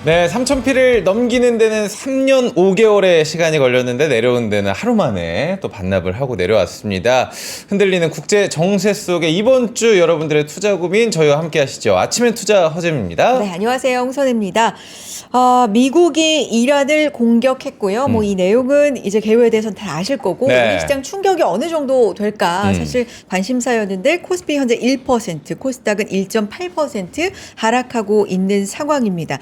네, 3,000피를 넘기는 데는 3년 5개월의 시간이 걸렸는데 내려온 데는 하루 만에 또 반납을 하고 내려왔습니다. 흔들리는 국제 정세 속에 이번 주 여러분들의 투자 고민 저희와 함께 하시죠. 아침엔 투자 허재입니다. 네, 안녕하세요. 홍선혜입니다. 미국이 이란을 공격했고요. 뭐 이 내용은 이제 개요에 대해서는 다 아실 거고 네. 우리 시장 충격이 어느 정도 될까 사실 관심사였는데 코스피 현재 1%, 코스닥은 1.8% 하락하고 있는 상황입니다.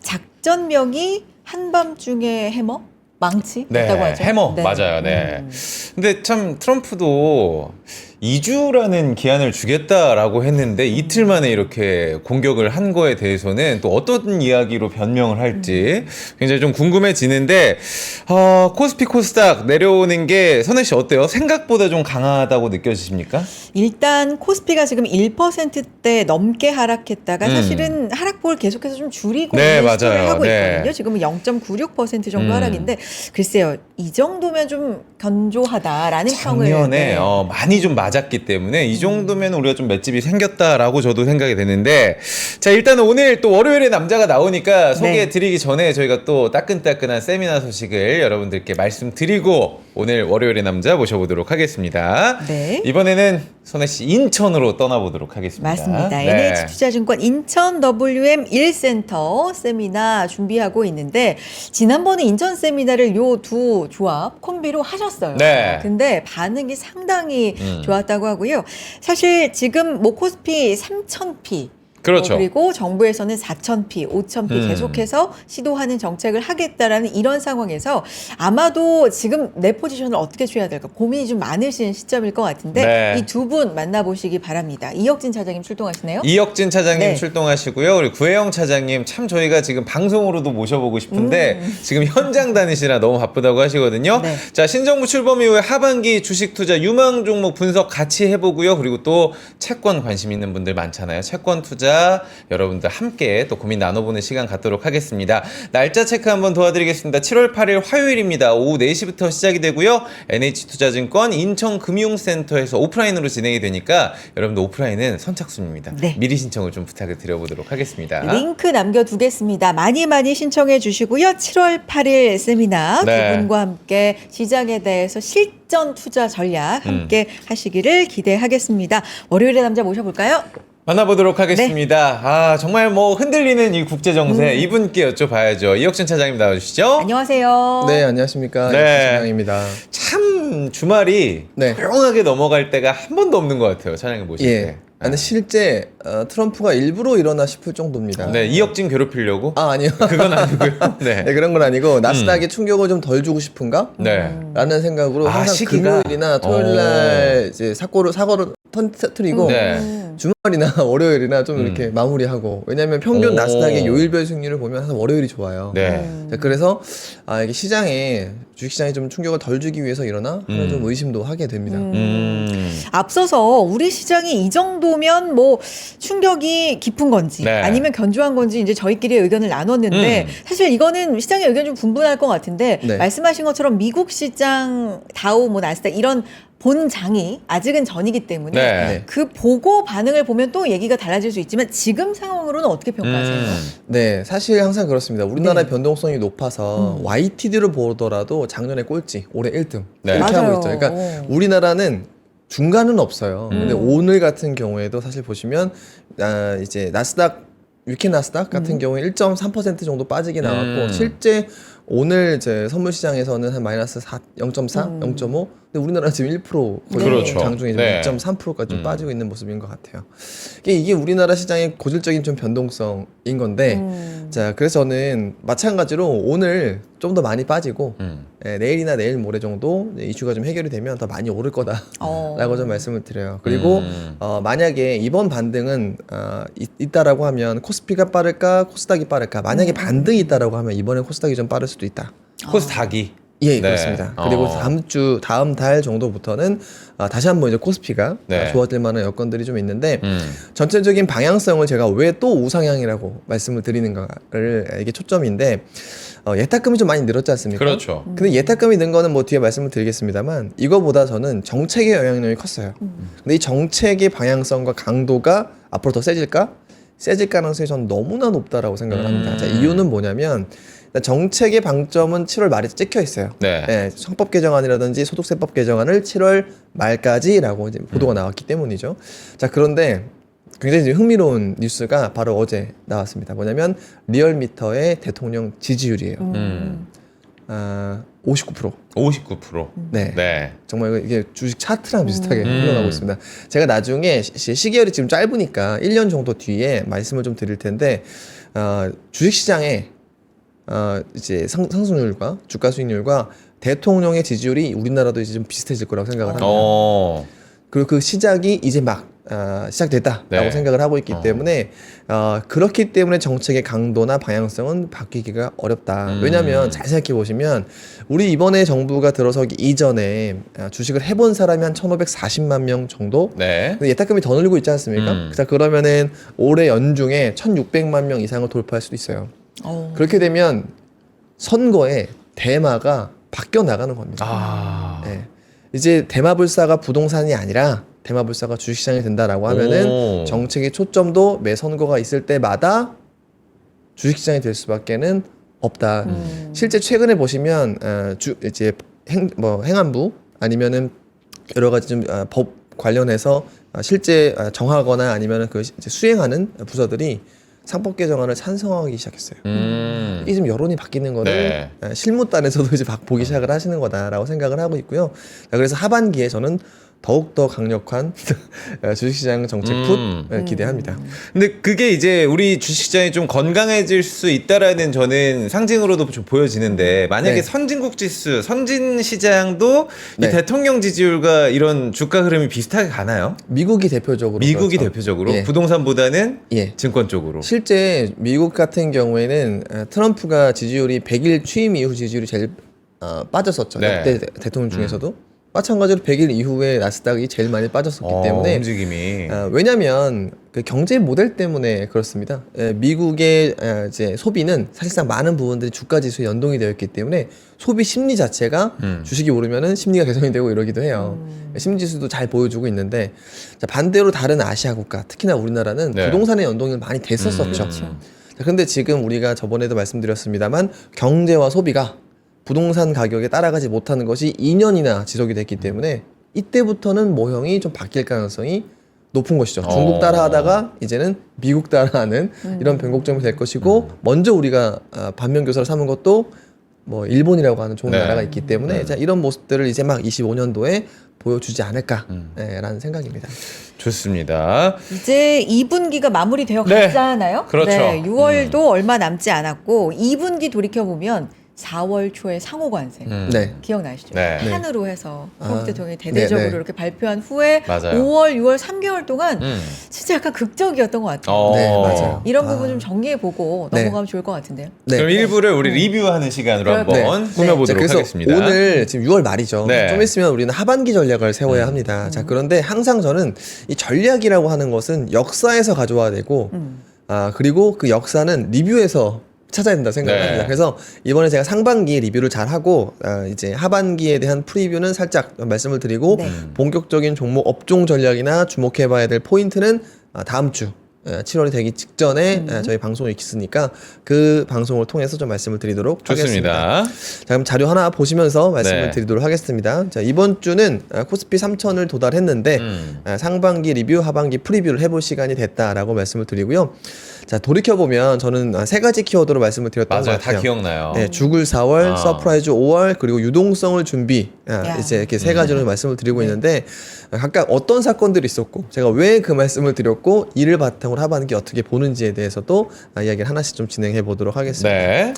작전명이 한밤중에 해머? 망치였다고 하죠. 해머 네. 맞아요. 네. 근데 참 트럼프도 2주라는 기한을 주겠다라고 했는데 이틀 만에 이렇게 공격을 한 거에 대해서는 또 어떤 이야기로 변명을 할지 굉장히 좀 궁금해지는데 코스피 코스닥 내려오는 게 선혜 씨 어때요? 생각보다 좀 강하다고 느껴지십니까? 일단 코스피가 지금 1%대 넘게 하락했다가 사실은 하락폭을 계속해서 좀 줄이고 네, 있는 시도를 맞아요. 하고 네. 있거든요. 지금은 0.96% 정도 하락인데 글쎄요. 이 정도면 좀 견조하다라는 평을 작년에 많이 좀 맞았기 때문에 이 정도면 우리가 좀 맷집이 생겼다라고 저도 생각이 되는데 자 일단은 오늘 또 월요일에 남자가 나오니까 소개해드리기 전에 저희가 또 따끈따끈한 세미나 소식을 여러분들께 말씀드리고 오늘 월요일의 남자 모셔보도록 하겠습니다. 네. 이번에는 선혜 씨 인천으로 떠나보도록 하겠습니다. 맞습니다. 네. NH투자증권 인천 WM 1센터 세미나 준비하고 있는데 지난번에 인천 세미나를 요 두 조합 콤비로 하셨어요. 네. 근데 반응이 상당히 좋았다고 하고요. 사실 지금 뭐 코스피 3,000피 그렇죠. 그리고 정부에서는 4,000피, 5,000피 계속해서 시도하는 정책을 하겠다라는 이런 상황에서 아마도 지금 내 포지션을 어떻게 취해야 될까 고민이 좀 많으신 시점일 것 같은데 네. 이 두 분 만나보시기 바랍니다. 이혁진 차장님 출동하시네요. 이혁진 차장님 네. 출동하시고요. 그리고 구혜영 차장님 참 저희가 지금 방송으로도 모셔보고 싶은데 지금 현장 다니시라 너무 바쁘다고 하시거든요. 네. 자 신정부 출범 이후에 하반기 주식 투자 유망 종목 분석 같이 해보고요. 그리고 또 채권 관심 있는 분들 많잖아요. 채권 투자 여러분들 함께 또 고민 나눠보는 시간 갖도록 하겠습니다. 날짜 체크 한번 도와드리겠습니다. 7월 8일 화요일입니다. 오후 4시부터 시작이 되고요. NH투자증권 인천금융센터에서 오프라인으로 진행이 되니까 여러분들 오프라인은 선착순입니다. 네. 미리 신청을 좀 부탁을 드려보도록 하겠습니다. 링크 남겨두겠습니다. 많이 신청해 주시고요. 7월 8일 세미나 네. 두 분과 함께 시장에 대해서 실전 투자 전략 함께 하시기를 기대하겠습니다. 월요일에 남자 모셔볼까요? 만나보도록 하겠습니다. 아 정말 뭐 흔들리는 이 국제 정세 이분께 여쭤봐야죠. 이혁진 차장님 나와주시죠. 안녕하세요. 네, 안녕하십니까. 네. 차장입니다. 참 주말이 네. 조용하게 넘어갈 때가 한 번도 없는 것 같아요. 차장님 보실 예. 때. 근데 실제 트럼프가 일부러 이러나 싶을 정도입니다. 네, 이혁진 괴롭히려고? 아니요. 그건 아니고요. 네. 네, 그런 건 아니고 나스닥에 충격을 좀 덜 주고 싶은가? 네. 라는 생각으로 항상 시기가? 금요일이나 토요일날 이제 사고를 터뜨리고 네. 주말이나 월요일이나 좀 이렇게 마무리하고 왜냐하면 평균 오. 나스닥의 요일별 승률을 보면 항상 월요일이 좋아요. 네. 자, 그래서 이게 시장에 주식시장에 좀 충격을 덜 주기 위해서 이러나 하는 좀 의심도 하게 됩니다. 앞서서 우리 시장이 이 정도면 뭐 충격이 깊은 건지 네. 아니면 견조한 건지 이제 저희끼리 의견을 나눴는데 사실 이거는 시장의 의견이 좀 분분할 것 같은데 네. 말씀하신 것처럼 미국 시장 다우 뭐 나스닥 이런 본장이 아직은 전이기 때문에 네. 그 보고 반응을 보면 또 얘기가 달라질 수 있지만 지금 상황으로는 어떻게 평가하세요? 네, 사실 항상 그렇습니다. 우리나라의 변동성이 높아서 YTD를 보더라도 작년에 꼴찌, 올해 1등 네. 이렇게 맞아요. 하고 있죠. 그러니까 우리나라는 중간은 없어요. 근데 오늘 같은 경우에도 사실 보시면 이제 나스닥 UK 나스닥 같은 경우에 1.3% 정도 빠지게 나왔고 실제 오늘 이제 선물 시장에서는 한 마이너스 0.4, 0.5. 근데 우리나라는 지금 1% 거의 그렇죠. 장중에 네. 2.3%까지 좀 빠지고 있는 모습인 것 같아요. 이게 우리나라 시장의 고질적인 좀 변동성인 건데, 자 그래서 저는 마찬가지로 오늘 좀 더 많이 빠지고 내일이나 내일 모레 정도 이슈가 좀 해결이 되면 더 많이 오를 거다라고 좀 말씀을 드려요. 그리고 만약에 이번 반등은 있다라고 하면 코스피가 빠를까, 코스닥이 빠를까? 만약에 반등이 있다라고 하면 이번에 코스닥이 좀 빠를 수도 있다. 코스닥이. 예, 네. 그렇습니다. 그리고 다음 달 정도부터는 다시 한번 이제 코스피가 네. 좋아질 만한 여건들이 좀 있는데 전체적인 방향성을 제가 왜 또 우상향이라고 말씀을 드리는가를 이게 초점인데 예탁금이 좀 많이 늘었지 않습니까? 그렇죠. 근데 예탁금이 는 거는 뭐 뒤에 말씀을 드리겠습니다만 이거보다 저는 정책의 영향력이 컸어요. 근데 이 정책의 방향성과 강도가 앞으로 더 세질까? 세질 가능성이 전 너무나 높다라고 생각을 합니다. 자, 이유는 뭐냐면 정책의 방점은 7월 말에 찍혀 있어요. 네. 성법 개정안이라든지 소득세법 개정안을 7월 말까지라고 이제 보도가 나왔기 때문이죠. 자, 그런데 굉장히 이제 흥미로운 뉴스가 바로 어제 나왔습니다. 뭐냐면 리얼미터의 대통령 지지율이에요. 59%. 59%. 네. 네. 정말 이게 주식 차트랑 비슷하게 흘러가고 있습니다. 제가 나중에 시기열이 지금 짧으니까 1년 정도 뒤에 말씀을 좀 드릴 텐데 주식시장에 이제 상승률과 주가 수익률과 대통령의 지지율이 우리나라도 이제 좀 비슷해질 거라고 생각을 합니다. 그리고 그 시작이 이제 막 시작됐다라고 네. 생각을 하고 있기 때문에 그렇기 때문에 정책의 강도나 방향성은 바뀌기가 어렵다. 왜냐하면 잘 생각해 보시면 우리 이번에 정부가 들어서기 이전에 주식을 해본 사람이 한 1,540만 명 정도. 네. 근데 예탁금이 더 늘고 있지 않습니까? 자, 그러면은 올해 연중에 1,600만 명 이상을 돌파할 수도 있어요. 그렇게 되면 선거에 대마가 바뀌어 나가는 겁니다. 네. 이제 대마불사가 부동산이 아니라 대마불사가 주식시장이 된다라고 하면은 정책의 초점도 매 선거가 있을 때마다 주식시장이 될 수밖에는 없다. 실제 최근에 보시면 이제 행안부 아니면은 여러 가지 좀 법 관련해서 실제 정하거나 아니면은 그 이제 수행하는 부서들이 상법 개정안을 찬성하기 시작했어요. 이게 지금 여론이 바뀌는 거를 실무단에서도 이제 보기 시작을 하시는 거다라고 생각을 하고 있고요. 그래서 하반기에 저는 더욱더 강력한 주식시장 정책 풋 기대합니다. 근데 그게 이제 우리 주식시장이 좀 건강해질 수 있다라는 저는 상징으로도 좀 보여지는데 만약에 네. 선진국 지수, 선진시장도 네. 이 대통령 지지율과 이런 주가 흐름이 비슷하게 가나요? 미국이 대표적으로 미국이 그렇죠. 대표적으로 예. 부동산보다는 예. 증권 쪽으로. 실제 미국 같은 경우에는 트럼프가 지지율이 100일 취임 이후 지지율이 제일 빠졌었죠. 네. 역대 대통령 중에서도. 마찬가지로 100일 이후에 나스닥이 제일 많이 빠졌었기 때문에 움직임이. 왜냐하면 그 경제 모델 때문에 그렇습니다. 미국의 이제 소비는 사실상 많은 부분들이 주가 지수에 연동이 되어 있기 때문에 소비 심리 자체가 주식이 오르면은 심리가 개선이 되고 이러기도 해요. 심리 지수도 잘 보여주고 있는데 자, 반대로 다른 아시아 국가, 특히나 우리나라는 네. 부동산의 연동이 많이 됐었었죠. 자, 그런데 지금 우리가 저번에도 말씀드렸습니다만 경제와 소비가 부동산 가격에 따라가지 못하는 것이 2년이나 지속이 됐기 때문에 이때부터는 모형이 좀 바뀔 가능성이 높은 것이죠. 중국 따라하다가 이제는 미국 따라하는 이런 변곡점이 될 것이고 먼저 우리가 반면교사를 삼은 것도 뭐 일본이라고 하는 좋은 네. 나라가 있기 때문에 자, 이런 모습들을 이제 막 25년도에 보여주지 않을까라는 생각입니다. 좋습니다. 이제 2분기가 마무리되어 네. 가잖아요. 그렇죠. 네, 6월도 얼마 남지 않았고 2분기 돌이켜 보면 4월 초에 상호관세 네. 기억나시죠? 네. 한으로 해서 트럼프 대통령이 네, 대대적으로 네. 이렇게 발표한 후에 맞아요. 5월, 6월, 3개월 동안 진짜 약간 극적이었던 것 같아요. 네, 맞아요. 이런 부분 좀 정리해 보고 네. 넘어가면 좋을 것 같은데요. 네. 그럼 일부를 우리 리뷰하는 시간으로 한번 네. 꾸며보도록 자, 그래서 하겠습니다. 오늘 지금 6월 말이죠. 네. 좀 있으면 우리는 하반기 전략을 세워야 합니다. 자, 그런데 항상 저는 이 전략이라고 하는 것은 역사에서 가져와야 되고, 그리고 그 역사는 리뷰에서 찾아야 된다 생각합니다. 네. 그래서 이번에 제가 상반기 리뷰를 잘 하고 이제 하반기에 대한 프리뷰는 살짝 말씀을 드리고 네. 본격적인 종목 업종 전략이나 주목해봐야 될 포인트는 다음 주 7월이 되기 직전에 저희 방송이 있으니까 그 방송을 통해서 좀 말씀을 드리도록 하겠습니다. 좋습니다. 자, 그럼 자료 하나 보시면서 말씀을 네. 드리도록 하겠습니다. 자, 이번 주는 코스피 3,000을 도달했는데 상반기 리뷰, 하반기 프리뷰를 해볼 시간이 됐다라고 말씀을 드리고요. 자, 돌이켜보면 저는 세 가지 키워드로 말씀을 드렸던 것 맞아요. 같아요. 다 기억나요. 네, 죽을 4월, 서프라이즈 5월, 그리고 유동성을 준비. 야. 이제 이렇게 세 가지로 말씀을 드리고 있는데 각각 어떤 사건들이 있었고 제가 왜 그 말씀을 드렸고 이를 바탕으로 하반기 어떻게 보는지에 대해서도 이야기를 하나씩 좀 진행해 보도록 하겠습니다. 네.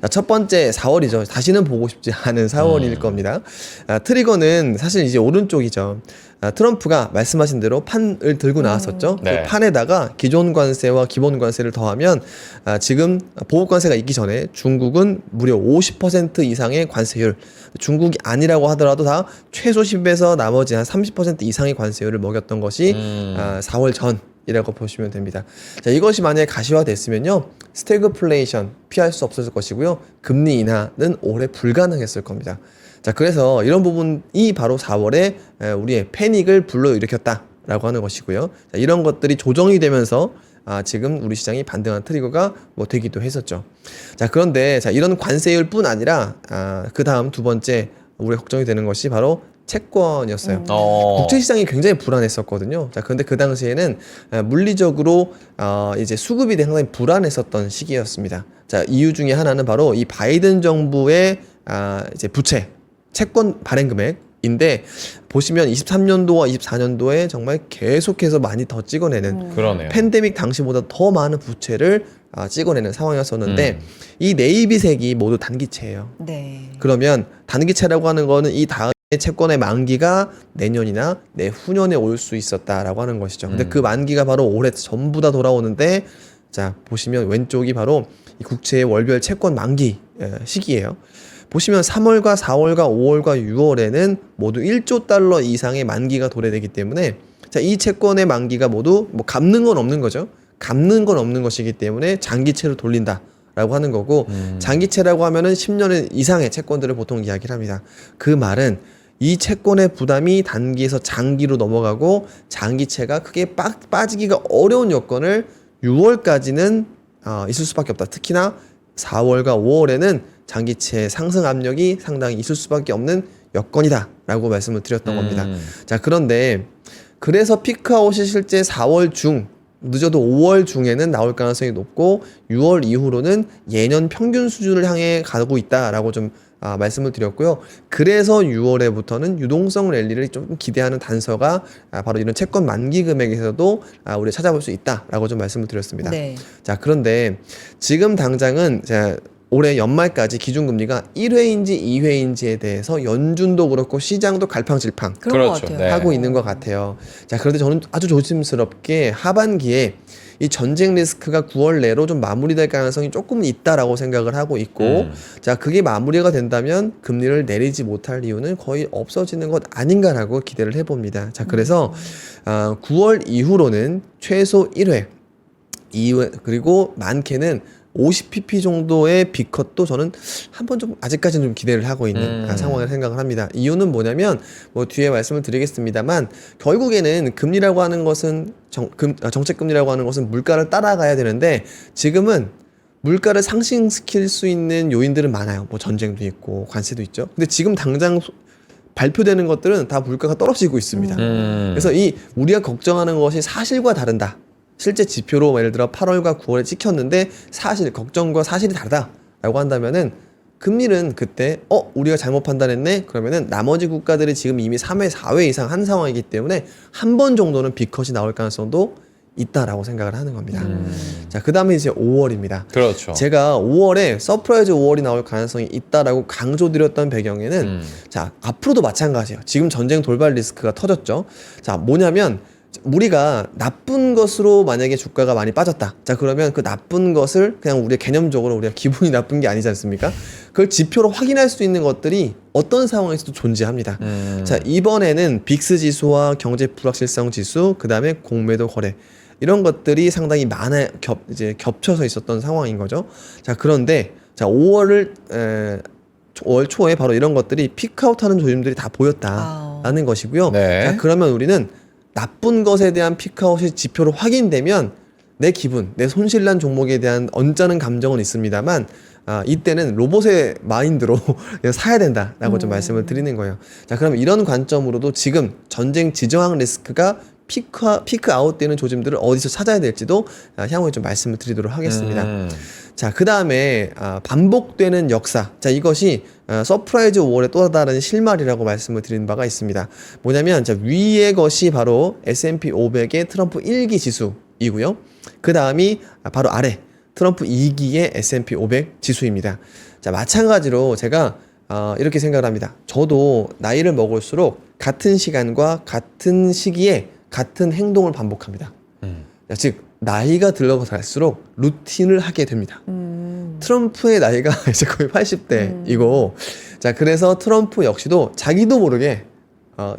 자, 첫 번째 4월이죠. 다시는 보고 싶지 않은 4월일 겁니다. 트리거는 사실 이제 오른쪽이죠. 트럼프가 말씀하신 대로 판을 들고 나왔었죠. 네. 그 판에다가 기존 관세와 기본 관세를 더하면 지금 보복 관세가 있기 전에 중국은 무려 50% 이상의 관세율, 중국이 아니라고 하더라도 다 최소 10에서 나머지 한 30% 이상의 관세율을 먹였던 것이 4월 전이라고 보시면 됩니다. 자, 이것이 만약에 가시화됐으면요, 스태그플레이션 피할 수 없었을 것이고요, 금리 인하는 올해 불가능했을 겁니다. 자, 그래서 이런 부분이 바로 4월에 우리의 패닉을 불러일으켰다라고 하는 것이고요. 자, 이런 것들이 조정이 되면서 지금 우리 시장이 반등한 트리거가 뭐 되기도 했었죠. 자, 그런데 자, 이런 관세율뿐 아니라 그 다음 두 번째 우리 걱정이 되는 것이 바로 채권이었어요. 국채 시장이 굉장히 불안했었거든요. 자, 그런데 그 당시에는 물리적으로 이제 수급이 상당히 불안했었던 시기였습니다. 자, 이유 중에 하나는 바로 이 바이든 정부의 이제 부채, 채권 발행 금액인데 보시면 23년도와 24년도에 정말 계속해서 많이 더 찍어내는 그러네요. 팬데믹 당시보다 더 많은 부채를 찍어내는 상황이었었는데 이 네이비색이 모두 단기채예요. 네. 그러면 단기채라고 하는 거는 이 다음에 채권의 만기가 내년이나 내후년에 올 수 있었다라고 하는 것이죠. 근데 그 만기가 바로 올해 전부 다 돌아오는데 자, 보시면 왼쪽이 바로 이 국채의 월별 채권 만기 시기예요. 보시면 3월과 4월과 5월과 6월에는 모두 1조 달러 이상의 만기가 도래되기 때문에 자, 이 채권의 만기가 모두 뭐 갚는 건 없는 거죠. 갚는 건 없는 것이기 때문에 장기채로 돌린다라고 하는 거고 장기채라고 하면은 10년 이상의 채권들을 보통 이야기를 합니다. 그 말은 이 채권의 부담이 단기에서 장기로 넘어가고 장기채가 크게 빠지기가 어려운 여건을 6월까지는 있을 수밖에 없다. 특히나 4월과 5월에는 장기채 상승 압력이 상당히 있을 수밖에 없는 여건이다라고 말씀을 드렸던 겁니다. 자, 그런데 그래서 피크아웃이 실제 4월 중 늦어도 5월 중에는 나올 가능성이 높고 6월 이후로는 예년 평균 수준을 향해 가고 있다라고 좀 말씀을 드렸고요. 그래서 6월에부터는 유동성 랠리를 좀 기대하는 단서가 바로 이런 채권 만기 금액에서도 우리가 찾아볼 수 있다라고 좀 말씀을 드렸습니다. 네. 자, 그런데 지금 당장은 올해 연말까지 기준금리가 1회인지 2회인지에 대해서 연준도 그렇고 시장도 갈팡질팡 그런 것 그렇죠. 같아요. 네. 하고 있는 것 같아요. 자, 그런데 저는 아주 조심스럽게 하반기에 이 전쟁 리스크가 9월 내로 좀 마무리될 가능성이 조금 있다라고 생각을 하고 있고 자, 그게 마무리가 된다면 금리를 내리지 못할 이유는 거의 없어지는 것 아닌가라고 기대를 해봅니다. 자, 그래서 9월 이후로는 최소 1회, 2회 그리고 많게는 50pp 정도의 B컷도 저는 한번 좀 아직까지는 좀 기대를 하고 있는 상황을 생각을 합니다. 이유는 뭐냐면 뭐 뒤에 말씀을 드리겠습니다만 결국에는 금리라고 하는 것은 정책 금리라고 하는 것은 물가를 따라가야 되는데 지금은 물가를 상승시킬 수 있는 요인들은 많아요. 뭐 전쟁도 있고 관세도 있죠. 근데 지금 당장 발표되는 것들은 다 물가가 떨어지고 있습니다. 그래서 이 우리가 걱정하는 것이 사실과 다른다. 실제 지표로 예를 들어 8월과 9월에 찍혔는데 사실 걱정과 사실이 다르다라고 한다면은 금리는 그때 우리가 잘못 판단했네 그러면은 나머지 국가들이 지금 이미 3회 4회 이상 한 상황이기 때문에 한 번 정도는 B컷이 나올 가능성도 있다라고 생각을 하는 겁니다. 자, 그 다음에 이제 5월입니다. 그렇죠. 제가 5월에 서프라이즈 5월이 나올 가능성이 있다라고 강조드렸던 배경에는 자, 앞으로도 마찬가지예요. 지금 전쟁 돌발 리스크가 터졌죠. 자, 뭐냐면 우리가 나쁜 것으로 만약에 주가가 많이 빠졌다. 자, 그러면 그 나쁜 것을 그냥 우리가 개념적으로 우리가 기분이 나쁜 게 아니지 않습니까? 그걸 지표로 확인할 수 있는 것들이 어떤 상황에서도 존재합니다. 자, 이번에는 빅스 지수와 경제 불확실성 지수, 그 다음에 공매도 거래 이런 것들이 상당히 이제 겹쳐서 있었던 상황인 거죠. 자, 그런데 자, 5월 초에 바로 이런 것들이 피크아웃하는 조짐들이 다 보였다라는 것이고요. 네. 자, 그러면 우리는 나쁜 것에 대한 피크아웃이 지표로 확인되면 내 기분, 내 손실난 종목에 대한 언짢은 감정은 있습니다만 이때는 로봇의 마인드로 사야 된다라고 좀 말씀을 드리는 거예요. 자, 그럼 이런 관점으로도 지금 전쟁 지정학 리스크가 피크 아웃되는 조짐들을 어디서 찾아야 될지도 향후에 좀 말씀을 드리도록 하겠습니다. 자, 그 다음에 반복되는 역사. 자, 이것이 서프라이즈 5월의 또 다른 실마리라고 말씀을 드린 바가 있습니다. 뭐냐면 자, 위의 것이 바로 S&P 500의 트럼프 1기 지수이고요. 그 다음이 바로 아래 트럼프 2기의 S&P 500 지수입니다. 자, 마찬가지로 제가 이렇게 생각을 합니다. 저도 나이를 먹을수록 같은 시간과 같은 시기에 같은 행동을 반복합니다. 자, 즉 나이가 들어갈수록 루틴을 하게 됩니다. 트럼프의 나이가 이제 거의 80대이고 자, 그래서 트럼프 역시도 자기도 모르게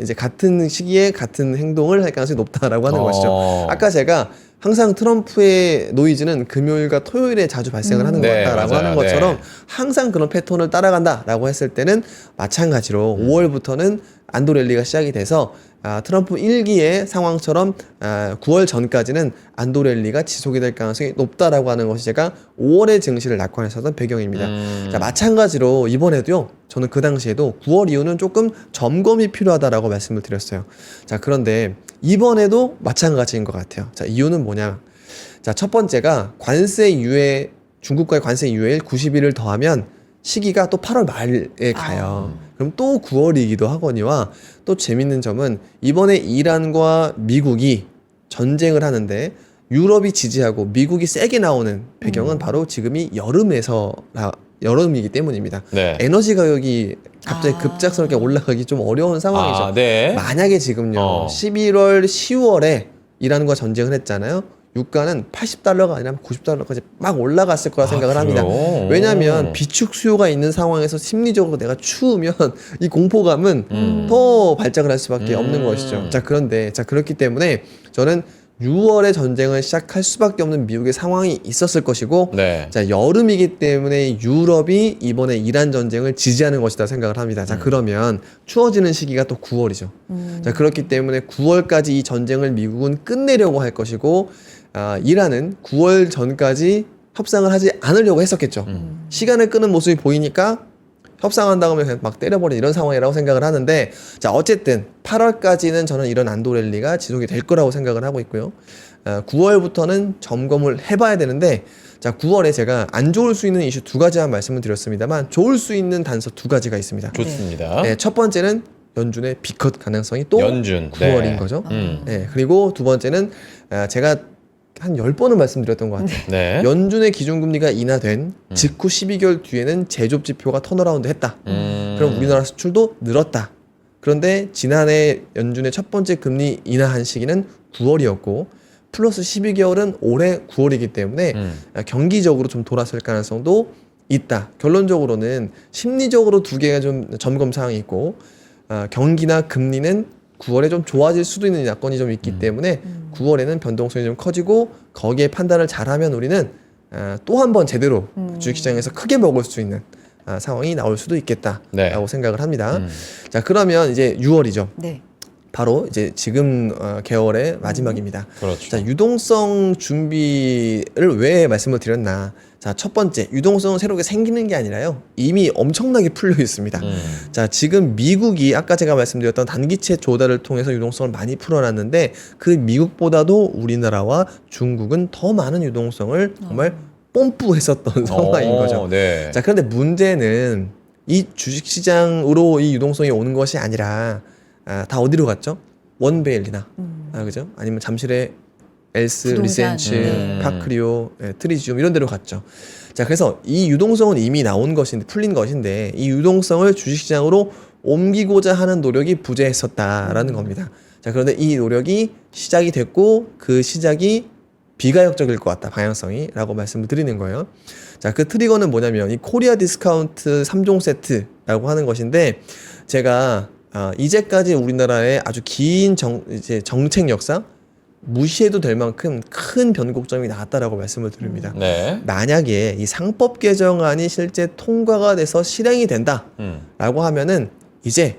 이제 같은 시기에 같은 행동을 할 가능성이 높다라고 하는 것이죠. 아까 제가 항상 트럼프의 노이즈는 금요일과 토요일에 자주 발생을 하는 것 네, 같다라고 맞아요. 하는 것처럼 네. 항상 그런 패턴을 따라간다라고 했을 때는 마찬가지로 5월부터는 안도랠리가 시작이 돼서 트럼프 1기의 상황처럼 9월 전까지는 안도랠리가 지속이 될 가능성이 높다라고 하는 것이 제가 5월의 증시를 낙관했었던 배경입니다. 자, 마찬가지로 이번에도요. 저는 그 당시에도 9월 이후는 조금 점검이 필요하다라고 말씀을 드렸어요. 자, 그런데 이번에도 마찬가지인 것 같아요. 자, 이유는 뭐냐? 자, 첫 번째가 중국과의 관세 유예일 90일을 더하면 시기가 또 8월 말에 가요. 그럼 또 9월이기도 하거니와 또 재밌는 점은 이번에 이란과 미국이 전쟁을 하는데 유럽이 지지하고 미국이 세게 나오는 배경은 바로 지금이 여름이기 때문입니다. 네. 에너지 가격이 갑자기 급작스럽게 올라가기 좀 어려운 상황이죠. 네. 만약에 지금요 11월, 10월에 이란과 전쟁을 했잖아요. 유가는 $80가 아니라 $90까지 막 올라갔을 거라 생각을 합니다. 왜냐하면 비축 수요가 있는 상황에서 심리적으로 내가 추우면 이 공포감은 더 발작을 할 수밖에 없는 것이죠. 자, 그런데 그렇기 때문에 저는 6월에 전쟁을 시작할 수밖에 없는 미국의 상황이 있었을 것이고, 네. 자, 여름이기 때문에 유럽이 이번에 이란 전쟁을 지지하는 것이다 생각을 합니다. 자, 그러면 추워지는 시기가 또 9월이죠. 자, 그렇기 때문에 9월까지 이 전쟁을 미국은 끝내려고 할 것이고, 이란은 9월 전까지 협상을 하지 않으려고 했었겠죠. 시간을 끄는 모습이 보이니까 협상한다고 하면 그냥 막 때려버리는 이런 상황이라고 생각을 하는데, 자, 어쨌든 8월까지는 저는 이런 안도랠리가 지속이 될 거라고 생각을 하고 있고요. 9월부터는 점검을 해봐야 되는데, 자, 9월에 제가 안 좋을 수 있는 이슈 두 가지만 말씀을 드렸습니다.만 좋을 수 있는 단서 두 가지가 있습니다. 좋습니다. 네, 첫 번째는 연준의 B컷 가능성이 또 연준. 9월인 네. 거죠. 네, 그리고 두 번째는 제가 한 10번은 말씀드렸던 것 같아요. 네. 연준의 기준금리가 인하된 직후 12개월 뒤에는 제조업 지표가 턴어라운드 했다. 그럼 우리나라 수출도 늘었다. 그런데 지난해 연준의 첫 번째 금리 인하한 시기는 9월이었고 플러스 12개월은 올해 9월이기 때문에 경기적으로 좀 돌아설 가능성도 있다. 결론적으로는 심리적으로 두 개가 좀 점검 사항이 있고 경기나 금리는 9월에 좀 좋아질 수도 있는 야건이 좀 있기 때문에 9월에는 변동성이 좀 커지고 거기에 판단을 잘하면 우리는 또 한 번 제대로 주식시장에서 크게 먹을 수 있는 상황이 나올 수도 있겠다라고 네. 생각을 합니다. 자, 그러면 이제 6월이죠. 네. 바로 이제 지금 개월의 마지막입니다. 그렇죠. 자, 유동성 준비를 왜 말씀을 드렸나? 자, 첫 번째, 유동성은 새롭게 생기는 게 아니라요. 이미 엄청나게 풀려 있습니다. 자, 지금 미국이 아까 제가 말씀드렸던 단기채 조달을 통해서 유동성을 많이 풀어놨는데 그 미국보다도 우리나라와 중국은 더 많은 유동성을 정말 뽐뿌했었던 상황인 거죠. 네. 자, 그런데 문제는 이 주식시장으로 이 유동성이 오는 것이 아니라 다 어디로 갔죠? 원베일리나 그죠? 아니면 잠실의 엘스, 부동산. 리센츠, 파크리오, 트리지움 이런 데로 갔죠. 자, 그래서 이 유동성은 이미 나온 것인데 풀린 것인데 이 유동성을 주식시장으로 옮기고자 하는 노력이 부재했었다라는 겁니다. 자, 그런데 이 노력이 시작이 됐고 그 시작이 비가역적일 것 같다, 방향성이 라고 말씀을 드리는 거예요. 자, 그 트리거는 뭐냐면 이 코리아 디스카운트 3종 세트라고 하는 것인데 제가 이제까지 우리나라의 아주 긴 정책 역사 무시해도 될 만큼 큰 변곡점이 나왔다라고 말씀을 드립니다. 네. 만약에 이 상법 개정안이 실제 통과가 돼서 실행이 된다라고 하면은 이제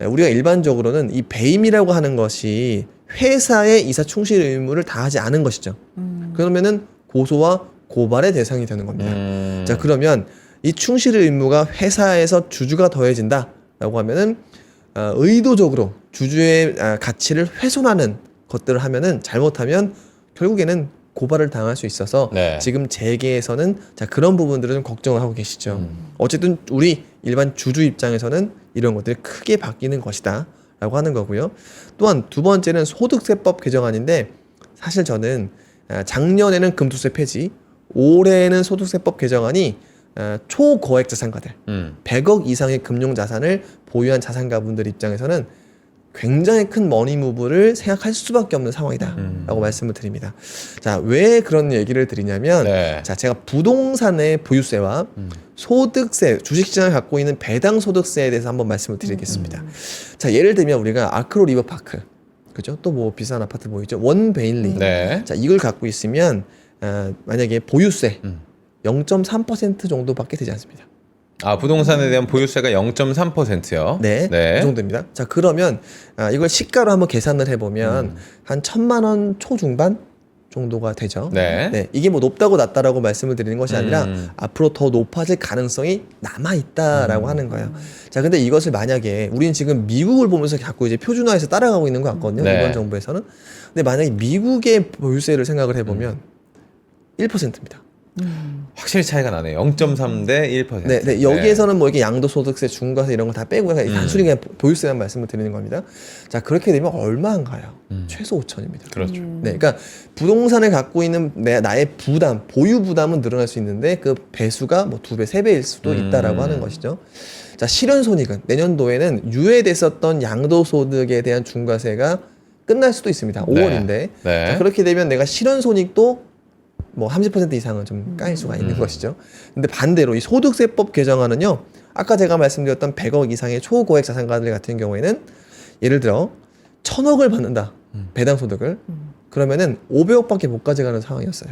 우리가 일반적으로는 이 배임이라고 하는 것이 회사의 이사 충실 의무를 다하지 않은 것이죠. 그러면은 고소와 고발의 대상이 되는 겁니다. 자, 그러면 이 충실 의무가 회사에서 주주가 더해진다라고 하면은 의도적으로 주주의 가치를 훼손하는 것들을 하면은 잘못하면 결국에는 고발을 당할 수 있어서 네. 지금 재계에서는 자, 그런 부분들을 좀 걱정을 하고 계시죠. 어쨌든 우리 일반 주주 입장에서는 이런 것들이 크게 바뀌는 것이다 라고 하는 거고요. 또한 두 번째는 소득세법 개정안인데 사실 저는 작년에는 금투세 폐지, 올해는 소득세법 개정안이 초거액 자산가들 100억 이상의 금융자산을 보유한 자산가분들 입장에서는 굉장히 큰 머니무브를 생각할 수밖에 없는 상황이다 라고 말씀을 드립니다. 자, 왜 그런 얘기를 드리냐면 네. 자, 제가 부동산의 보유세와 소득세, 주식시장을 갖고 있는 배당소득세에 대해서 한번 말씀을 드리겠습니다. 자, 예를 들면 우리가 아크로 리버파크, 그죠? 또 뭐 비싼 아파트 뭐 있죠? 원베일리. 네. 자, 이걸 갖고 있으면 만약에 보유세 0.3% 정도밖에 되지 않습니다. 부동산에 대한 보유세가 0.3%요. 네, 그 정도입니다. 자, 그러면 이걸 시가로 한번 계산을 해보면 한 1,000만 원 초중반 정도가 되죠. 네. 이게 뭐 높다고 낮다라고 말씀을 드리는 것이 아니라 앞으로 더 높아질 가능성이 남아 있다라고 하는 거예요. 자, 근데 이것을 만약에 우리는 지금 미국을 보면서 자꾸 이제 표준화해서 따라가고 있는 것 같거든요. 네. 이번 정부에서는. 근데 만약에 미국의 보유세를 생각을 해보면 1%입니다. 확실히 차이가 나네요. 0.3 대 1%. 네, 여기에서는 뭐 이게 양도소득세, 중과세 이런 거 다 빼고 단순히 그냥 보유세만 말씀을 드리는 겁니다. 자, 그렇게 되면 얼마인가요? 최소 5천입니다. 그렇죠. 네, 그러니까 부동산을 갖고 있는 나의 부담, 보유 부담은 늘어날 수 있는데 그 배수가 뭐 2배, 3배일 수도 있다라고 하는 것이죠. 자, 실현 손익은 내년도에는 유예됐었던 양도소득에 대한 중과세가 끝날 수도 있습니다. 5월인데. 자, 그렇게 되면 내가 실현 손익도 뭐 30% 이상은 좀 까일 수가 있는 것이죠. 근데 반대로 이 소득세법 개정안은요, 아까 제가 말씀드렸던 100억 이상의 초고액 자산가들 같은 경우에는 예를 들어 1,000억을 받는다. 배당 소득을. 그러면은 500억밖에 못 가져가는 상황이었어요.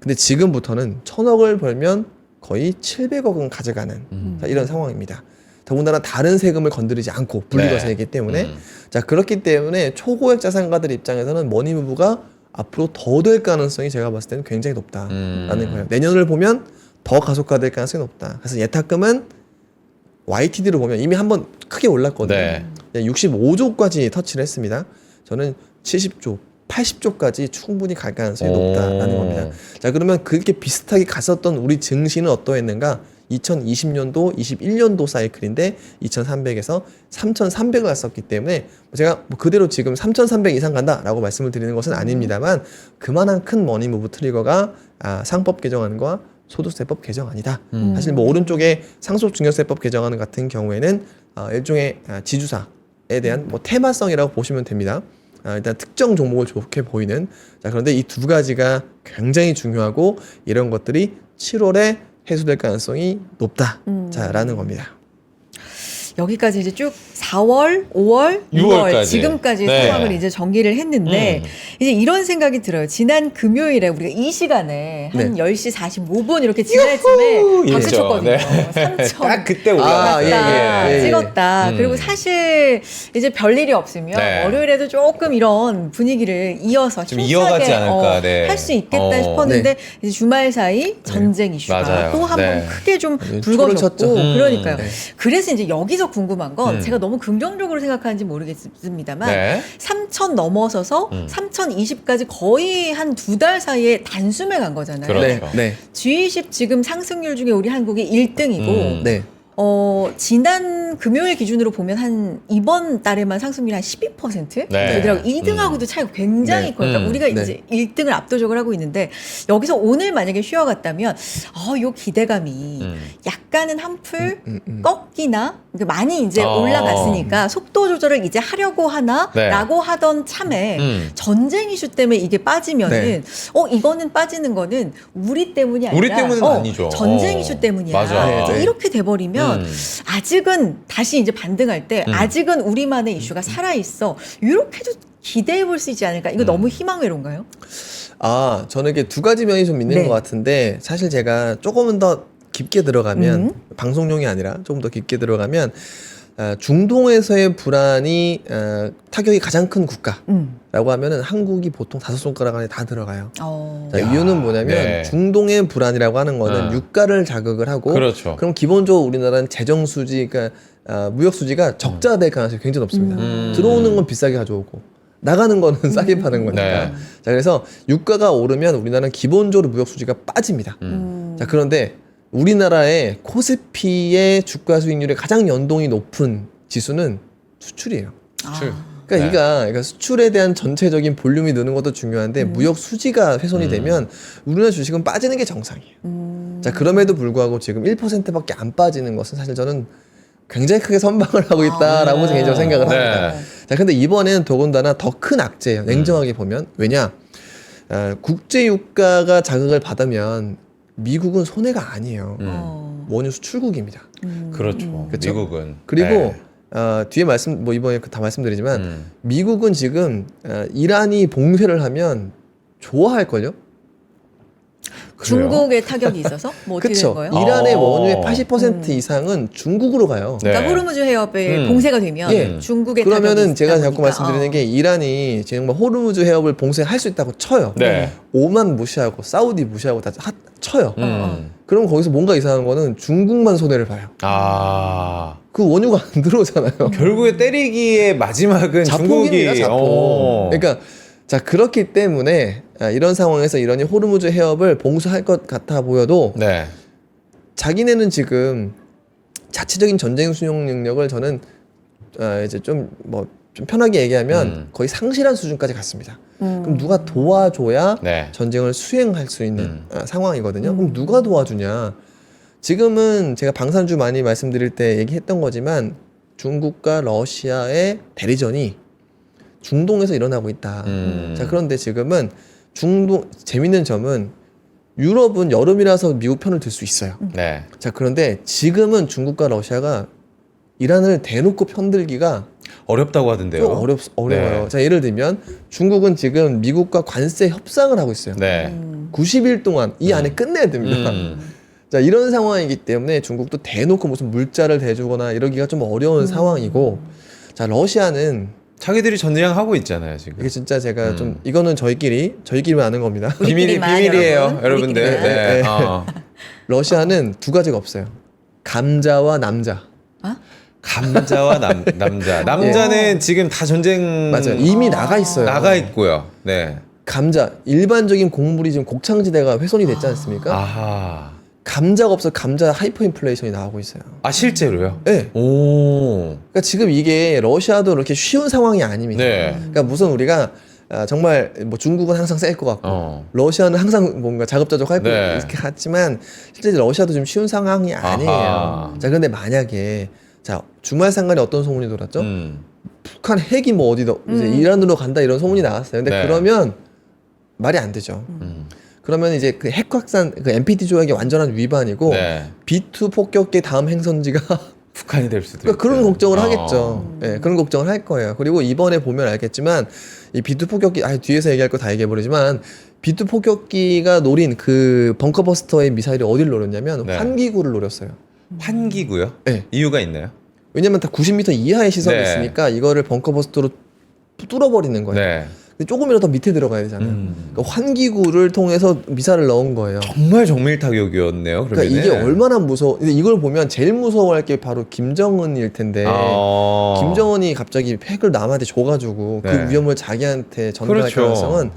근데 지금부터는 1,000억을 벌면 거의 700억은 가져가는 자, 이런 상황입니다. 더군다나 다른 세금을 건드리지 않고 분리과세이기 때문에 자, 그렇기 때문에 초고액 자산가들 입장에서는 머니무브가 앞으로 더 될 가능성이 제가 봤을 때는 굉장히 높다라는 거예요. 내년을 보면 더 가속화될 가능성이 높다. 그래서 예탁금은 YTD로 보면 이미 한번 크게 올랐거든요. 65조까지 터치를 했습니다. 저는 70조, 80조까지 충분히 갈 가능성이 높다라는 겁니다. 자, 그러면 그렇게 비슷하게 갔었던 우리 증시는 어떠했는가? 2020년도, 21년도 사이클인데 2,300에서 3,300을 갔었기 때문에 제가 뭐 그대로 지금 3,300 이상 간다라고 말씀을 드리는 것은 아닙니다만 그만한 큰 머니무브 트리거가 상법 개정안과 소득세법 개정안이다. 사실 뭐 오른쪽에 상속증여세법 개정안 같은 경우에는 일종의 지주사에 대한 뭐 테마성이라고 보시면 됩니다. 일단 특정 종목을 좋게 보이는. 자, 그런데 이 두 가지가 굉장히 중요하고 이런 것들이 7월에 해소될 가능성이 높다. 자, 라는 겁니다. 여기까지 이제 쭉 4월, 5월, 6월 지금까지 상황을 이제 정리를 했는데 이제 이런 생각이 들어요. 지난 금요일에 우리가 이 시간에 한 10시 45분 이렇게 지날 쯤에 박수 쳤거든요. 3천 딱 그때 올라갔다. 찍었다. 그리고 사실 이제 별일이 없으면 월요일에도 조금 이런 분위기를 이어서 좀 이어가지 않을까 할 수 있겠다 싶었는데 이제 주말 사이 전쟁 이슈가 또 한 번 크게 좀 불거졌고 그러니까요. 그래서 이제 여기서 궁금한 건 제가 너무 긍정적으로 생각하는지 모르겠습니다만 3,000 넘어서서 3,020까지 거의 한 2달 사이에 단숨에 간 거잖아요. 그렇죠. G20 지금 상승률 중에 우리 한국이 1등이고 지난 금요일 기준으로 보면 한 이번 달에만 상승률이 한 12%? 되더라고요. 2등하고도 차이가 굉장히 커요. 그러니까 우리가 이제 1등을 압도적으로 하고 있는데 여기서 오늘 만약에 쉬어갔다면 요 기대감이 약간은 한풀 꺾이나 그러니까 많이 이제 올라갔으니까 속도 조절을 이제 하려고 하나라고 하던 참에 전쟁 이슈 때문에 이게 빠지면은 이거는 빠지는 거는 우리 때문이 아니라 우리 때문은 아니죠. 전쟁 이슈 때문이야. 맞아. 이렇게 돼버리면 아직은 다시 이제 반등할 때 아직은 우리만의 이슈가 살아있어. 이렇게도 기대해 볼 수 있지 않을까? 이거 너무 희망회로인가요? 저는 이게 두 가지 면이 좀 있는 것 같은데 사실 제가 조금은 더 깊게 들어가면 방송용이 아니라 조금 더 깊게 들어가면 중동에서의 불안이 타격이 가장 큰 국가라고 하면은 한국이 보통 5손가락 안에 다 들어가요. 자, 이유는 뭐냐면 중동의 불안이라고 하는 거는 유가를 자극을 하고 그럼 기본적으로 우리나라는 재정 수지, 그러니까 무역 수지가 적자될 가능성이 굉장히 높습니다. 들어오는 건 비싸게 가져오고 나가는 거는 싸게 파는 거니까. 자, 그래서 유가가 오르면 우리나라는 기본적으로 무역 수지가 빠집니다. 자, 그런데 우리나라의 코스피의 주가 수익률에 가장 연동이 높은 지수는 수출이에요. 수출. 그러니까 수출에 대한 전체적인 볼륨이 느는 것도 중요한데 무역 수지가 훼손이 되면 우리나라 주식은 빠지는 게 정상이에요. 자, 그럼에도 불구하고 지금 1%밖에 안 빠지는 것은 사실 저는 굉장히 크게 선방을 하고 있다라고 개인적으로 생각을 합니다. 자, 근데 이번에는 더군다나 더 큰 악재예요. 냉정하게 보면. 왜냐? 국제 유가가 자극을 받으면 미국은 손해가 아니에요. 원유 수출국입니다. 그렇죠. 미국은. 그리고 뒤에 뭐 이번에 다 말씀드리지만 미국은 지금 이란이 봉쇄를 하면 좋아할걸요? 중국에 타격이 있어서 뭐 어떻게 된 그렇죠. 거예요? 이란의 어. 원유의 80% 이상은 중국으로 가요. 네. 그러니까 호르무즈 해협에 봉쇄가 되면 예. 중국에 그러면은 제가 타격이 자꾸 있다 말씀드리는 보니까. 게 이란이 정말 호르무즈 해협을 봉쇄할 수 있다고 쳐요. 네. 오만 무시하고 사우디 무시하고 다 쳐요. 음. 그럼 거기서 뭔가 이상한 거는 중국만 손해를 봐요. 아. 그 원유가 안 들어오잖아요. 결국에 때리기의 마지막은 자폭입니다, 중국이. 자폭. 그러니까 자 그렇기 때문에 이런 상황에서 이란이 호르무즈 해협을 봉쇄할 것 같아 보여도 네. 자기네는 지금 자체적인 전쟁 수용 능력을 저는 이제 좀 편하게 얘기하면 거의 상실한 수준까지 갔습니다. 그럼 누가 도와줘야 네. 전쟁을 수행할 수 있는 상황이거든요. 그럼 누가 도와주냐? 지금은 제가 방산주 많이 말씀드릴 때 얘기했던 거지만 중국과 러시아의 대리전이 중동에서 일어나고 있다. 자, 그런데 지금은 재밌는 점은 유럽은 여름이라서 미국 편을 들 수 있어요. 네. 자, 그런데 지금은 중국과 러시아가 이란을 대놓고 편들기가 어렵다고 하던데요. 좀 어려워요. 네. 자, 예를 들면 중국은 지금 미국과 관세 협상을 하고 있어요. 네. 90일 동안 이 안에 끝내야 됩니다. 자, 이런 상황이기 때문에 중국도 대놓고 무슨 물자를 대주거나 이러기가 좀 어려운 상황이고, 자, 러시아는 자기들이 전쟁하고 있잖아요, 지금. 이게 진짜 제가 좀 이거는 저희끼리만 아는 겁니다. 우리끼리만, 비밀이에요, 여러분. 여러분들. 우리끼리만. 네. 네. 러시아는 두 가지가 없어요. 감자와 남자. 감자와 남자. 남자는 지금 다 전쟁 맞아요. 이미 나가 있어요. 나가 있고요. 네. 감자. 일반적인 곡물이 지금 곡창지대가 훼손이 됐지 않습니까? 아하. 감자가 없어 감자 하이퍼 인플레이션이 나오고 있어요. 아, 실제로요? 네. 오. 그러니까 지금 이게 러시아도 이렇게 쉬운 상황이 아닙니다. 네. 그러니까 무슨 우리가 정말 뭐 중국은 항상 셀 것 같고 러시아는 항상 뭔가 자급자족할 것 네. 이렇게 같지만 실제 러시아도 좀 쉬운 상황이 아니에요. 아하. 자, 근데 만약에 자 주말 상간에 어떤 소문이 돌았죠? 북한 핵이 뭐 어디다 이제 이란으로 간다 이런 소문이 나왔어요. 근데 네. 그러면 말이 안 되죠. 그러면 이제 그 핵 확산 그 NPT 조약의 완전한 위반이고 네. B2 폭격기 다음 행선지가 북한이 될 수도 그러니까 그런 있죠. 걱정을 하겠죠. 예, 그런 걱정을 할 거예요. 그리고 이번에 보면 알겠지만 이 B2 폭격기 뒤에서 얘기할 거 다 얘기해 버리지만 B2 폭격기가 노린 그 벙커버스터의 미사일이 어디를 노렸냐면 네. 환기구를 노렸어요. 환기고요? 네. 이유가 있나요? 왜냐면 다 90m 이하의 시설이 네. 있으니까 이거를 벙커버스터로 뚫어버리는 거예요. 네. 근데 조금이라도 더 밑에 들어가야 되잖아요. 그러니까 환기구를 통해서 미사를 넣은 거예요. 정말 정밀 타격이었네요. 그러니까 이게 얼마나 무서워. 근데 이걸 보면 제일 무서워할 게 바로 김정은일 텐데 김정은이 갑자기 핵을 남한테 줘가지고 네. 그 위험을 자기한테 전달할 그렇죠. 가능성은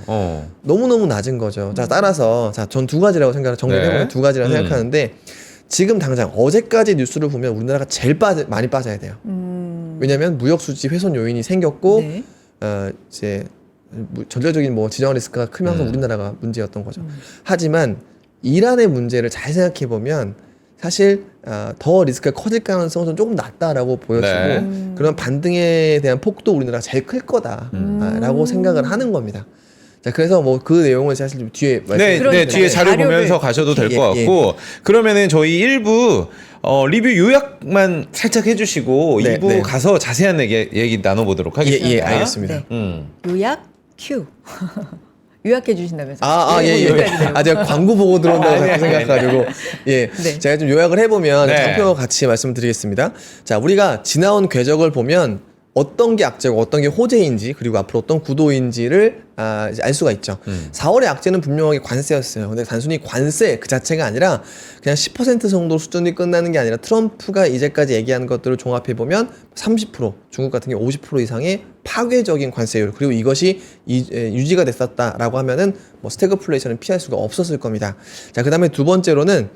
너무너무 낮은 거죠. 자, 따라서 전 두 가지라고 정리해보면 네. 두 가지라고 생각하는데 지금 당장 어제까지 뉴스를 보면 우리나라가 제일 많이 빠져야 돼요. 왜냐하면 무역 수지 훼손 요인이 생겼고 네. 이제 전략적인 뭐 지정 리스크가 크면서 우리나라가 문제였던 거죠. 하지만 이란의 문제를 잘 생각해 보면 사실 더 리스크가 커질 가능성은 조금 낮다라고 보여지고 네. 그런 반등에 대한 폭도 우리나라가 제일 클 거다라고 생각을 하는 겁니다. 자, 그래서 뭐 그 내용을 사실 좀 뒤에 네, 말씀드릴게요. 네, 뒤에 자료 자료를- 보면서 가셔도 될 것 예, 같고 그러면은 저희 1부 리뷰 요약만 살짝 해주시고 네, 2부 네. 가서 자세한 얘기 나눠보도록 하겠습니다. 예, 알겠습니다. 네. 요약 큐. 요약해 주신다면서. 예. 제가 광고 보고 들어온다고 자꾸 생각해가지고. 예. 네. 제가 좀 요약을 해보면 네. 장표와 같이 말씀드리겠습니다. 자, 우리가 지나온 궤적을 보면 어떤 게 악재고 어떤 게 호재인지 그리고 앞으로 어떤 구도인지를 이제 알 수가 있죠. 4월의 악재는 분명하게 관세였어요. 근데 단순히 관세 그 자체가 아니라 그냥 10% 정도 수준이 끝나는 게 아니라 트럼프가 이제까지 얘기한 것들을 종합해 보면 30% 중국 같은 경우 50% 이상의 파괴적인 관세율 그리고 이것이 유지가 됐었다라고 하면은 뭐 스태그플레이션은 피할 수가 없었을 겁니다. 자, 그다음에 두 번째로는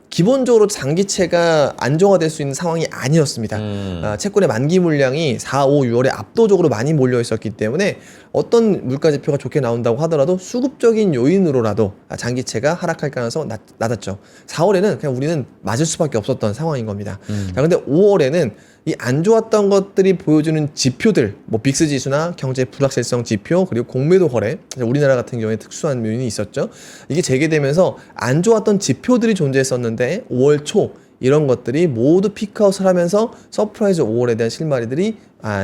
기본적으로 장기채가 안정화될 수 있는 상황이 아니었습니다. 채권의 만기 물량이 4, 5, 6월에 압도적으로 많이 몰려 있었기 때문에 어떤 물가지표가 좋게 나온다고 하더라도 수급적인 요인으로라도 장기채가 하락할 가능성은 낮았죠. 4월에는 그냥 우리는 맞을 수밖에 없었던 상황인 겁니다. 자, 근데 5월에는 이 안 좋았던 것들이 보여주는 지표들, 뭐 빅스 지수나 경제 불확실성 지표, 그리고 공매도 거래, 우리나라 같은 경우에 특수한 요인이 있었죠. 이게 재개되면서 안 좋았던 지표들이 존재했었는데 5월 초 이런 것들이 모두 피크아웃을 하면서 서프라이즈 5월에 대한 실마리들이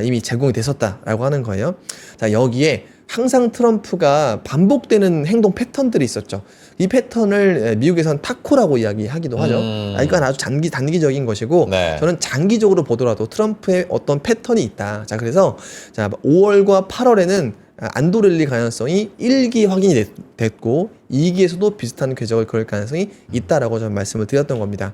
이미 제공이 됐었다라고 하는 거예요. 자, 여기에 항상 트럼프가 반복되는 행동 패턴들이 있었죠. 이 패턴을 미국에서는 타코라고 이야기하기도 하죠. 이건 아주 단기적인 것이고 네. 저는 장기적으로 보더라도 트럼프의 어떤 패턴이 있다. 자, 그래서 자, 5월과 8월에는 안도 랠리 가능성이 1기 확인이 됐고 2기에서도 비슷한 궤적을 그럴 가능성이 있다라고 저는 말씀을 드렸던 겁니다.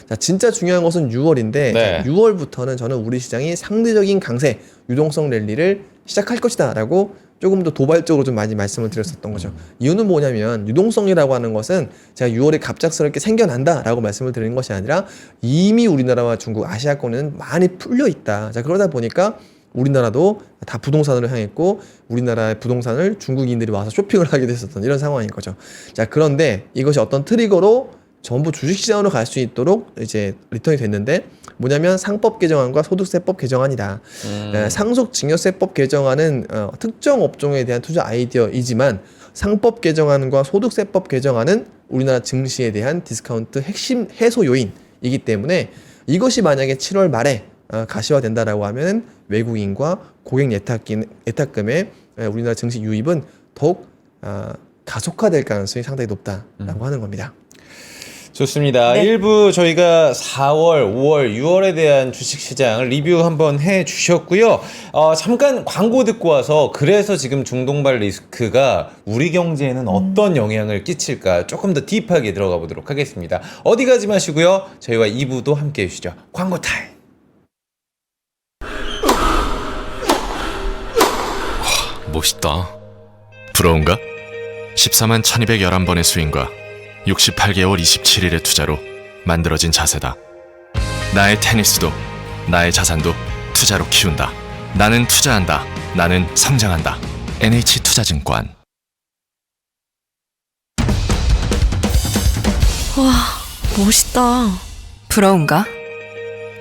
자, 진짜 중요한 것은 6월인데 네. 6월부터는 저는 우리 시장이 상대적인 강세, 유동성 랠리를 시작할 것이다라고 조금 더 도발적으로 좀 많이 말씀을 드렸었던 거죠. 이유는 뭐냐면 유동성이라고 하는 것은 제가 6월에 갑작스럽게 생겨난다라고 말씀을 드리는 것이 아니라 이미 우리나라와 중국, 아시아권에는 많이 풀려 있다. 자, 그러다 보니까 우리나라도 다 부동산으로 향했고 우리나라의 부동산을 중국인들이 와서 쇼핑을 하게 됐었던 이런 상황인 거죠. 자, 그런데 이것이 어떤 트리거로 전부 주식시장으로 갈 수 있도록 이제 리턴이 됐는데 뭐냐면 상법 개정안과 소득세법 개정안이다. 상속증여세법 개정안은 특정 업종에 대한 투자 아이디어이지만 상법 개정안과 소득세법 개정안은 우리나라 증시에 대한 디스카운트 핵심 해소 요인이기 때문에 이것이 만약에 7월 말에 가시화된다라고 하면 외국인과 고객 예탁금의 우리나라 증시 유입은 더욱 가속화될 가능성이 상당히 높다라고 하는 겁니다. 좋습니다. 네. 일부 저희가 4월, 5월, 6월에 대한 주식시장을 리뷰 한번 해주셨고요. 잠깐 광고 듣고 와서 그래서 지금 중동발 리스크가 우리 경제에는 어떤 영향을 끼칠까 조금 더 딥하게 들어가 보도록 하겠습니다. 어디 가지 마시고요. 저희와 2부도 함께 해주시죠. 광고 타임. 멋있다. 부러운가? 14만 1211번의 스윙과 68개월 27일의 투자로 만들어진 자세다. 나의 테니스도 나의 자산도 투자로 키운다. 나는 투자한다. 나는 성장한다. NH투자증권. 와, 멋있다. 부러운가?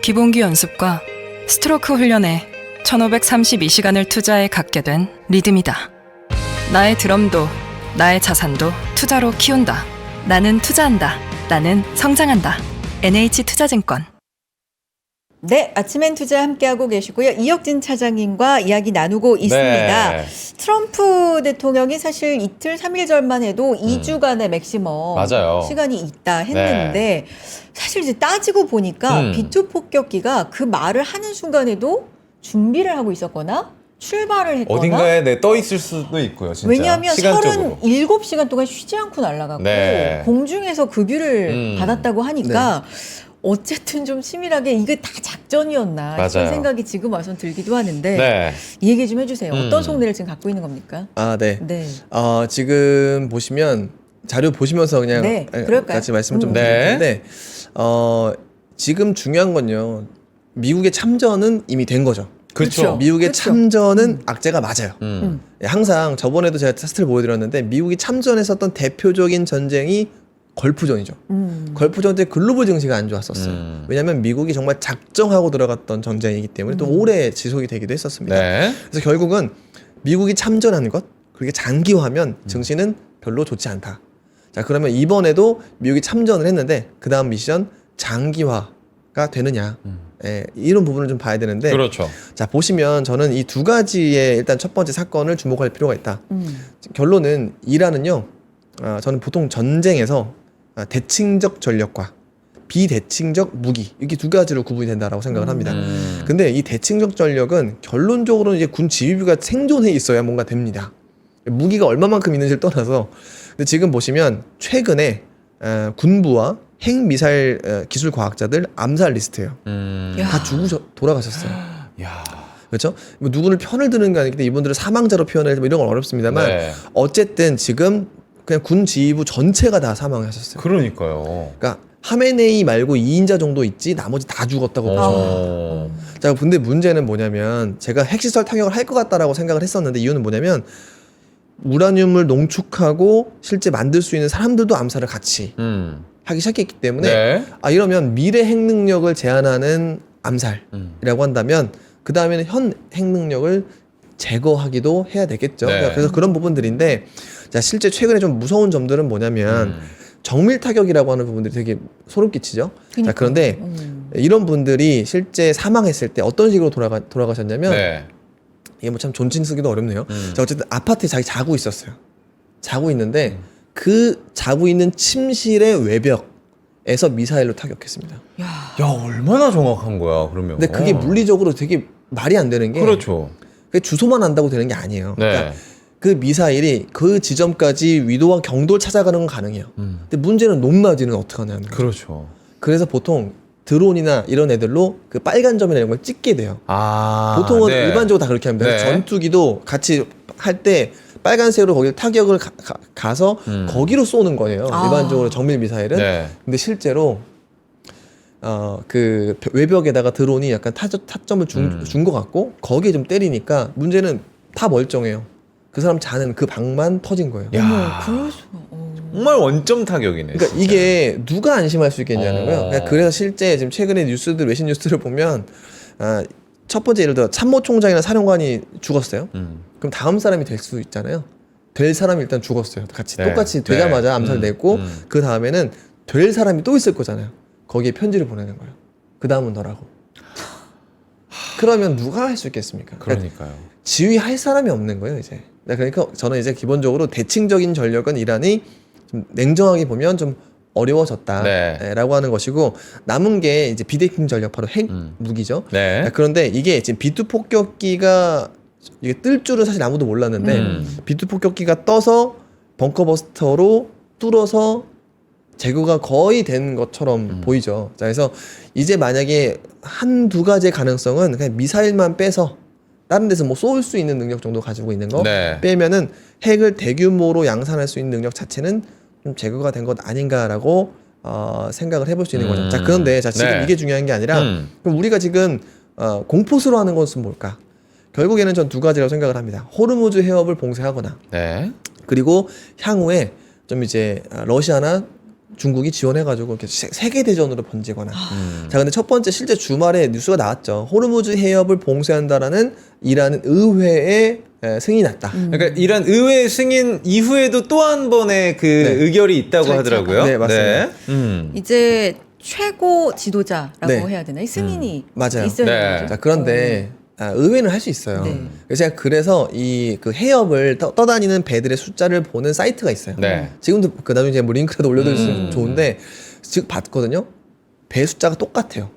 기본기 연습과 스트로크 훈련에 1532시간을 투자해 갖게 된 리듬이다. 나의 드럼도 나의 자산도 투자로 키운다. 나는 투자한다. 나는 성장한다. NH투자증권. 네, 아침엔 투자 함께하고 계시고요. 이혁진 차장님과 이야기 나누고 있습니다. 네. 트럼프 대통령이 사실 이틀, 3일 전만 해도 2주간의 맥시멈 맞아요. 시간이 있다 했는데 사실 이제 따지고 보니까 B2 폭격기가 그 말을 하는 순간에도 준비를 하고 있었거나 출발을 했거나 어딘가에 떠 있을 수도 있고요. 진짜. 왜냐하면 시간적으로. 37시간 동안 쉬지 않고 날아갔고 네. 공중에서 급유를 받았다고 하니까 어쨌든 좀 치밀하게 이게 다 작전이었나 맞아요. 이런 생각이 지금 와서 들기도 하는데 네. 이 얘기 좀 해주세요. 어떤 속내를 지금 갖고 있는 겁니까? 아, 네. 네. 지금 보시면 자료 보시면서 그냥 네, 그럴까요? 같이 말씀을 좀 네. 드릴 텐데 지금 중요한 건요. 미국의 참전은 이미 된 거죠. 그렇죠. 미국의 그렇죠. 참전은 악재가 맞아요. 음. 항상 저번에도 제가 테스트를 보여드렸는데 미국이 참전했었던 대표적인 전쟁이 걸프전이죠. 걸프전 때 글로벌 증시가 안 좋았었어요. 왜냐하면 미국이 정말 작정하고 들어갔던 전쟁이기 때문에 또 오래 지속이 되기도 했었습니다. 네. 그래서 결국은 미국이 참전한 것, 그게 장기화하면 증시는 별로 좋지 않다. 자, 그러면 이번에도 미국이 참전을 했는데 그 다음 미션 장기화가 되느냐. 이런 부분을 좀 봐야 되는데 그렇죠. 자, 보시면 저는 이 두 가지의 일단 첫 번째 사건을 주목할 필요가 있다. 결론은 이란은요, 저는 보통 전쟁에서 대칭적 전력과 비대칭적 무기 이렇게 두 가지로 구분이 된다라고 생각을 합니다. 근데 이 대칭적 전력은 결론적으로는 이제 군 지휘부가 생존해 있어야 뭔가 됩니다. 무기가 얼마만큼 있는지를 떠나서 근데 지금 보시면 최근에 군부와 핵미사일 기술 과학자들 암살 리스트예요. 다 돌아가셨어요. 야. 그렇죠? 뭐 누구를 편을 드는 게 아니기 때문에 이분들을 사망자로 표현하기 뭐 이런 건 어렵습니다만 네. 어쨌든 지금 그냥 군 지휘부 전체가 다 사망하셨어요. 그러니까요. 그러니까 하메네이 말고 2인자 정도 있지 나머지 다 죽었다고 보죠. 자, 근데 문제는 뭐냐면 제가 핵시설 타격을 할 것 같다라고 생각을 했었는데 이유는 뭐냐면 우라늄을 농축하고 실제 만들 수 있는 사람들도 암살을 같이 하기 시작했기 때문에 네. 이러면 미래 핵 능력을 제한하는 암살이라고 한다면 그 다음에는 현 핵 능력을 제거하기도 해야 되겠죠. 네. 그래서 그런 부분들인데 자, 실제 최근에 좀 무서운 점들은 뭐냐면 정밀 타격이라고 하는 부분들이 되게 소름 끼치죠. 자, 그런데 이런 분들이 실제 사망했을 때 어떤 식으로 돌아가셨냐면 네. 이게 뭐 참 존칭 쓰기도 어렵네요. 자, 어쨌든 아파트에 자기 자고 있었어요. 자고 있는데 그 자고 있는 침실의 외벽에서 미사일로 타격했습니다. 야, 얼마나 정확한 거야, 그러면. 근데 그게 물리적으로 되게 말이 안 되는 게 그렇죠. 그게 주소만 안다고 되는 게 아니에요. 네. 그러니까 그 미사일이 그 지점까지 위도와 경도를 찾아가는 건 가능해요. 근데 문제는 높낮이는 어떻게 하냐는 거죠. 그렇죠. 그래서 보통 드론이나 이런 애들로 그 빨간 점이나 이런 걸 찍게 돼요. 아. 보통은 네. 일반적으로 다 그렇게 합니다. 네. 전투기도 같이 할 때 빨간색으로 거기를 타격을 가서 거기로 쏘는 거예요. 아. 일반적으로 정밀 미사일은. 네. 근데 실제로 그 외벽에다가 드론이 약간 타점을 준 것 같고 거기에 좀 때리니까 문제는 다 멀쩡해요. 그 사람 자는 그 방만 터진 거예요. 야. 어머, 그럴 수가. 정말 원점 타격이네. 그러니까 진짜. 이게 누가 안심할 수 있겠냐는 거예요. 그러니까 어. 그래서 실제 지금 최근에 뉴스들 외신 뉴스를 보면 첫 번째 예를 들어 참모총장이나 사령관이 죽었어요. 그럼 다음 사람이 될 수 있잖아요. 될 사람이 일단 죽었어요. 같이 네. 똑같이 되자마자 네. 암살됐고 그 다음에는 될 사람이 또 있을 거잖아요. 거기에 편지를 보내는 거예요. 그 다음은 너라고. 그러면 누가 할 수 있겠습니까? 그러니까 그러니까요. 지휘할 사람이 없는 거예요, 이제. 그러니까 저는 이제 기본적으로 대칭적인 전력은 이란이 좀 냉정하게 보면 좀 어려워졌다라고 네. 하는 것이고 남은 게 이제 비대칭 전력 바로 핵 무기죠. 네. 그런데 이게 지금 B2 폭격기가 이게 뜰 줄은 사실 아무도 몰랐는데 B2 폭격기가 떠서 벙커버스터로 뚫어서 제거가 거의 된 것처럼 보이죠. 자, 그래서 이제 만약에 한두 가지의 가능성은 그냥 미사일만 빼서 다른 데서 뭐 쏠 수 있는 능력 정도 가지고 있는 거 네. 빼면은 핵을 대규모로 양산할 수 있는 능력 자체는 좀 제거가 된 것 아닌가라고 생각을 해볼 수 있는 거죠. 자, 그런데 자 지금 네. 이게 중요한 게 아니라 그럼 우리가 지금 공포스러워 하는 것은 뭘까? 결국에는 전 두 가지라고 생각을 합니다. 호르무즈 해협을 봉쇄하거나 네. 그리고 향후에 좀 이제 러시아나 중국이 지원해가지고 이렇게 세계 대전으로 번지거나. 자, 근데 첫 번째 실제 주말에 뉴스가 나왔죠. 호르무즈 해협을 봉쇄한다라는 이라는 의회의 승인이 났다. 그러니까 이란 의회 승인 이후에도 또 한 번의 그 네. 의결이 있다고 절차가. 하더라고요. 네, 맞습니다. 이제 최고 지도자라고 네. 해야 되나? 이 승인이 맞아요. 있어야 네. 되는 거죠. 자, 그런데 의회는 할 수 있어요. 네. 그래서 이 그 해협을 떠다니는 배들의 숫자를 보는 사이트가 있어요. 네. 지금도 그 나중에 제가 뭐 링크라도 올려드릴 수 있으면 좋은데 지금 봤거든요. 배 숫자가 똑같아요.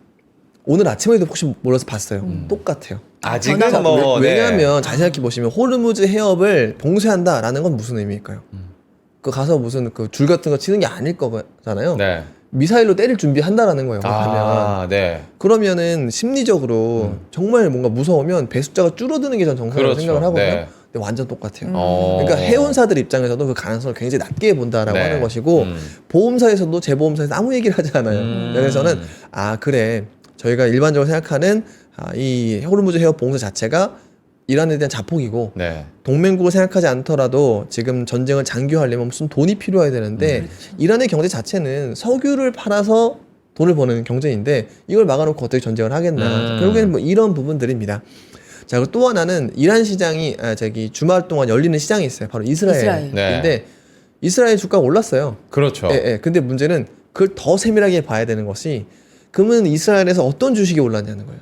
오늘 아침에도 혹시 몰라서 봤어요. 똑같아요. 아직은 전화가 뭐 네. 왜냐하면 잘 생각해 보시면 호르무즈 해협을 봉쇄한다라는 건 무슨 의미일까요? 그 가서 무슨 그 줄 같은 거 치는 게 아닐 거잖아요. 네. 미사일로 때릴 준비한다라는 거예요. 가면 아, 네. 그러면은 심리적으로 정말 뭔가 무서우면 배 숫자가 줄어드는 게 전 정상이라고 그렇죠. 생각을 하거든요. 네. 근데 완전 똑같아요. 어. 그러니까 해운사들 입장에서도 그 가능성을 굉장히 낮게 본다라고 네. 하는 것이고 보험사에서도 재보험사에서 아무 얘기를 하지 않아요. 그래서 저는 그래 저희가 일반적으로 생각하는 이 호르무즈 해협 봉쇄 자체가 이란에 대한 자폭이고 네. 동맹국을 생각하지 않더라도 지금 전쟁을 장기화하려면 무슨 돈이 필요해야 되는데 이란의 경제 자체는 석유를 팔아서 돈을 버는 경제인데 이걸 막아놓고 어떻게 전쟁을 하겠나. 결국에는 뭐 이런 부분들입니다. 자, 그리고 또 하나는 이란 시장이 주말 동안 열리는 시장이 있어요. 바로 이스라엘인데 네. 이스라엘 주가가 올랐어요. 그렇죠. 예. 근데 문제는 그걸 더 세밀하게 봐야 되는 것이 그러면 이스라엘에서 어떤 주식이 올랐냐는 거예요.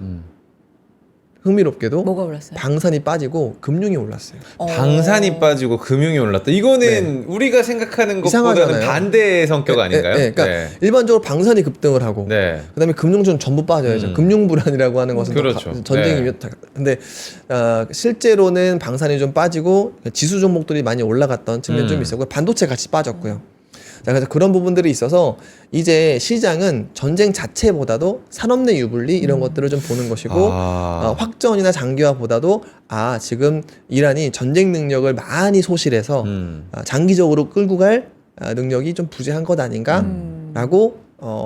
흥미롭게도 뭐가 올랐어요? 방산이 빠지고 금융이 올랐어요. 방산이 빠지고 금융이 올랐다. 이거는 우리가 생각하는 것보다는 이상하잖아요. 반대의 성격 아닌가요? 그러니까 일반적으로 방산이 급등을 하고 네. 그다음에 금융주는 전부 빠져야죠. 금융 불안이라고 하는 것은 그렇죠. 전쟁이며 근데 실제로는 방산이 좀 빠지고 지수 종목들이 많이 올라갔던 측면이 좀 있었고 반도체 같이 빠졌고요. 자, 그래서 그런 부분들이 있어서 이제 시장은 전쟁 자체보다도 산업 내 유불리 이런 것들을 좀 보는 것이고 확전이나 장기화보다도 지금 이란이 전쟁 능력을 많이 소실해서 장기적으로 끌고 갈 능력이 좀 부재한 것 아닌가라고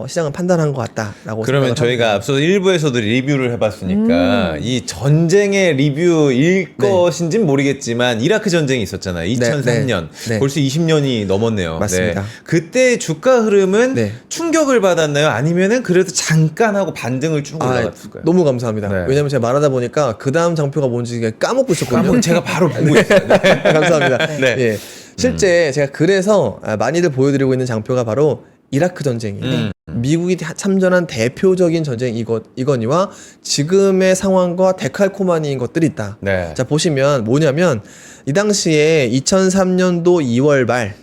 시장은 판단한 것 같다라고 그러면 저희가 앞서 1부에서도 리뷰를 해봤으니까 이 전쟁의 리뷰일 것인지는 모르겠지만 이라크 전쟁이 있었잖아요. 2003년. 네. 벌써 20년이 넘었네요. 맞습니다. 네. 그때 주가 흐름은 네. 충격을 받았나요? 아니면은 그래도 잠깐 하고 반등을 쭉 올라갔을까요? 너무 감사합니다. 네. 왜냐면 제가 말하다 보니까 그 다음 장표가 뭔지 까먹고 있었거든요. 제가 바로 보고 있어요. 네. 감사합니다. 네. 예. 실제 제가 그래서 많이들 보여드리고 있는 장표가 바로 이라크 전쟁이에요. 미국이 참전한 대표적인 전쟁 이거니와 지금의 상황과 데칼코마니인 것들이 있다. 네. 자, 보시면 뭐냐면 이 당시에 2003년도 2월 말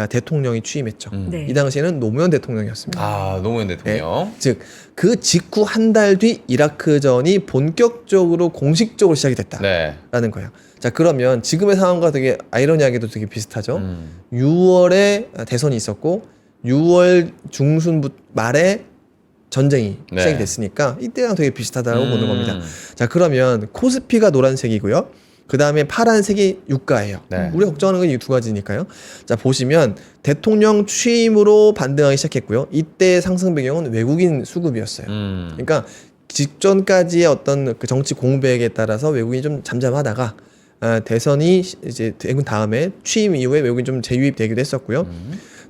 대통령이 취임했죠. 네. 이 당시에는 노무현 대통령이었습니다. 아, 노무현 대통령. 즉 그 직후 한 달 뒤 이라크전이 본격적으로 공식적으로 시작이 됐다라는 네. 거예요. 자, 그러면 지금의 상황과 되게 아이러니하게도 되게 비슷하죠. 6월에 대선이 있었고 6월 중순 말에 전쟁이 네. 시작이 됐으니까 이때랑 되게 비슷하다고 보는 겁니다. 자, 그러면 코스피가 노란색이고요. 그 다음에 파란색이 유가예요. 네. 우리가 걱정하는 건 이 두 가지니까요. 자, 보시면 대통령 취임으로 반등하기 시작했고요. 이때 상승 배경은 외국인 수급이었어요. 그러니까 직전까지의 어떤 그 정치 공백에 따라서 외국인이 좀 잠잠하다가 대선이 이제 된 다음에 취임 이후에 외국인 좀 재유입되기도 했었고요.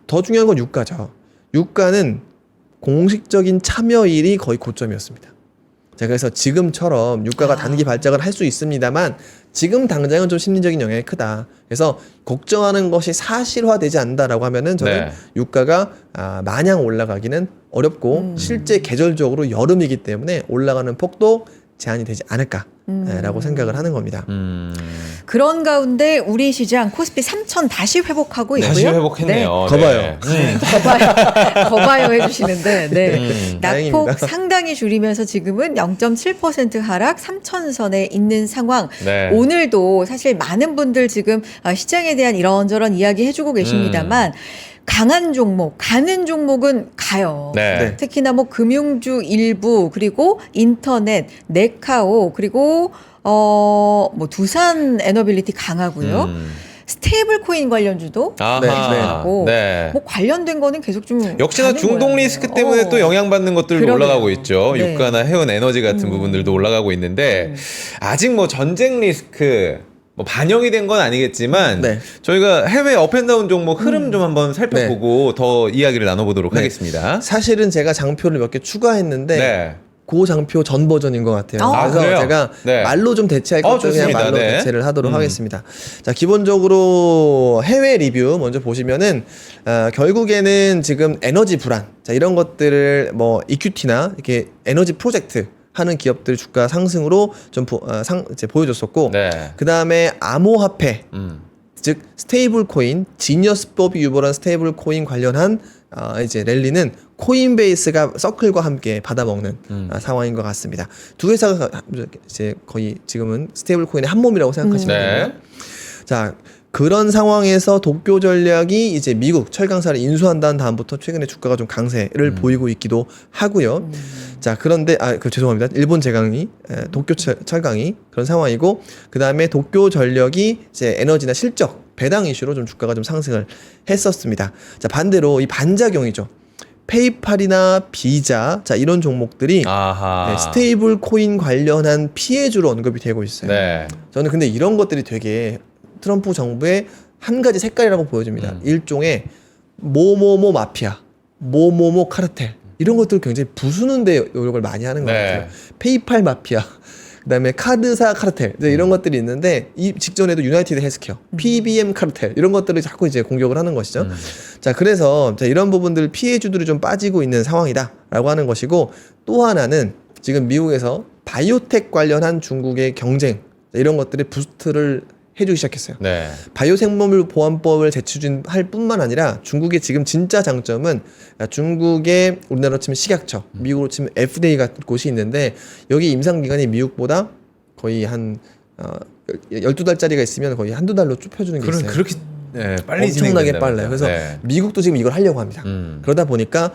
더 중요한 건 유가죠. 유가는 공식적인 참여일이 거의 고점이었습니다. 자, 그래서 지금처럼 유가가 단기 발작을 할 수 있습니다만 지금 당장은 좀 심리적인 영향이 크다. 그래서 걱정하는 것이 사실화되지 않는다라고 하면은 저는 네. 유가가 마냥 올라가기는 어렵고 실제 계절적으로 여름이기 때문에 올라가는 폭도 제한이 되지 않을까라고 생각을 하는 겁니다. 그런 가운데 우리 시장 코스피 3,000 다시 회복하고 있고요. 다시 회복했네요. 거봐요. 네. 거봐요 해주시는데 낙폭 다행입니다. 상당히 줄이면서 지금은 0.7% 하락 3,000선에 있는 상황. 네. 오늘도 사실 많은 분들 지금 시장에 대한 이런저런 이야기 해주고 계십니다만 강한 종목, 가는 종목은 가요. 네. 네. 특히나 뭐 금융주 일부 그리고 인터넷, 네카오 그리고 뭐 두산 에너빌리티 강하고요. 스테이블 코인 관련주도 아하. 강하고 네. 뭐 관련된 거는 계속 좀 역시나 가는 중동 모양이에요. 리스크 때문에 또 영향받는 것들도 그러네요. 올라가고 있죠. 네. 유가나 해운 에너지 같은 부분들도 올라가고 있는데 아직 뭐 전쟁 리스크 뭐 반영이 된 건 아니겠지만 네. 저희가 해외 업앤다운 종목 흐름 좀 한번 살펴보고 더 이야기를 나눠보도록 네. 하겠습니다. 사실은 제가 장표를 몇 개 추가했는데 네. 그 장표 전 버전인 것 같아요. 아, 그래서 그래요? 제가 네. 말로 좀 대체할 것도 그냥 좋습니다. 말로 네. 대체를 하도록 하겠습니다. 자, 기본적으로 해외 리뷰 먼저 보시면은 결국에는 지금 에너지 불안, 자, 이런 것들을 뭐 이큐티나 이렇게 에너지 프로젝트 하는 기업들 주가 상승으로 좀 이제 보여줬었고, 네. 그 다음에 암호화폐, 음. 즉 스테이블 코인, 지니어스법이 유발한 스테이블 코인 관련한 이제 랠리는 코인베이스가 서클과 함께 받아먹는 상황인 것 같습니다. 두 회사가 이제 거의 지금은 스테이블 코인의 한 몸이라고 생각하시면 네. 됩니다. 자, 그런 상황에서 도쿄 전략이 이제 미국 철강사를 인수한 다음부터 최근에 주가가 좀 강세를 보이고 있기도 하고요. 자, 그런데 죄송합니다. 일본 제강이 도쿄 철강이 그런 상황이고, 그 다음에 도쿄 전력이 이제 에너지나 실적 배당 이슈로 좀 주가가 좀 상승을 했었습니다. 자, 반대로 이 반작용이죠. 페이팔이나 비자, 자, 이런 종목들이 아하. 스테이블 코인 관련한 피해주로 언급이 되고 있어요. 네. 저는 근데 이런 것들이 되게 트럼프 정부의 한 가지 색깔이라고 보여집니다. 일종의 모모모 마피아, 모모모 카르텔, 이런 것들을 굉장히 부수는 데 노력을 많이 하는 것 네. 같아요. 페이팔 마피아, 그다음에 카드사 카르텔, 이런 것들이 있는데 이 직전에도 유나이티드 헬스케어, PBM 카르텔, 이런 것들을 자꾸 이제 공격을 하는 것이죠. 자, 그래서 이런 부분들 피해주들이 좀 빠지고 있는 상황이다라고 하는 것이고, 또 하나는 지금 미국에서 바이오텍 관련한 중국의 경쟁, 이런 것들이 부스트를 해주기 시작했어요. 네. 바이오생물물 보안법을 재추진할 뿐만 아니라 중국의 지금 진짜 장점은 중국의 우리나라로 치면 식약처, 미국으로 치면 FDA 같은 곳이 있는데, 여기 임상기간이 미국보다 거의 한 12달짜리가 있으면 거의 한두 달로 좁혀주는 게 있어요. 그렇게 네, 빨리 엄청나게 진행된다면서요. 빨라요. 그래서 네. 미국도 지금 이걸 하려고 합니다. 그러다 보니까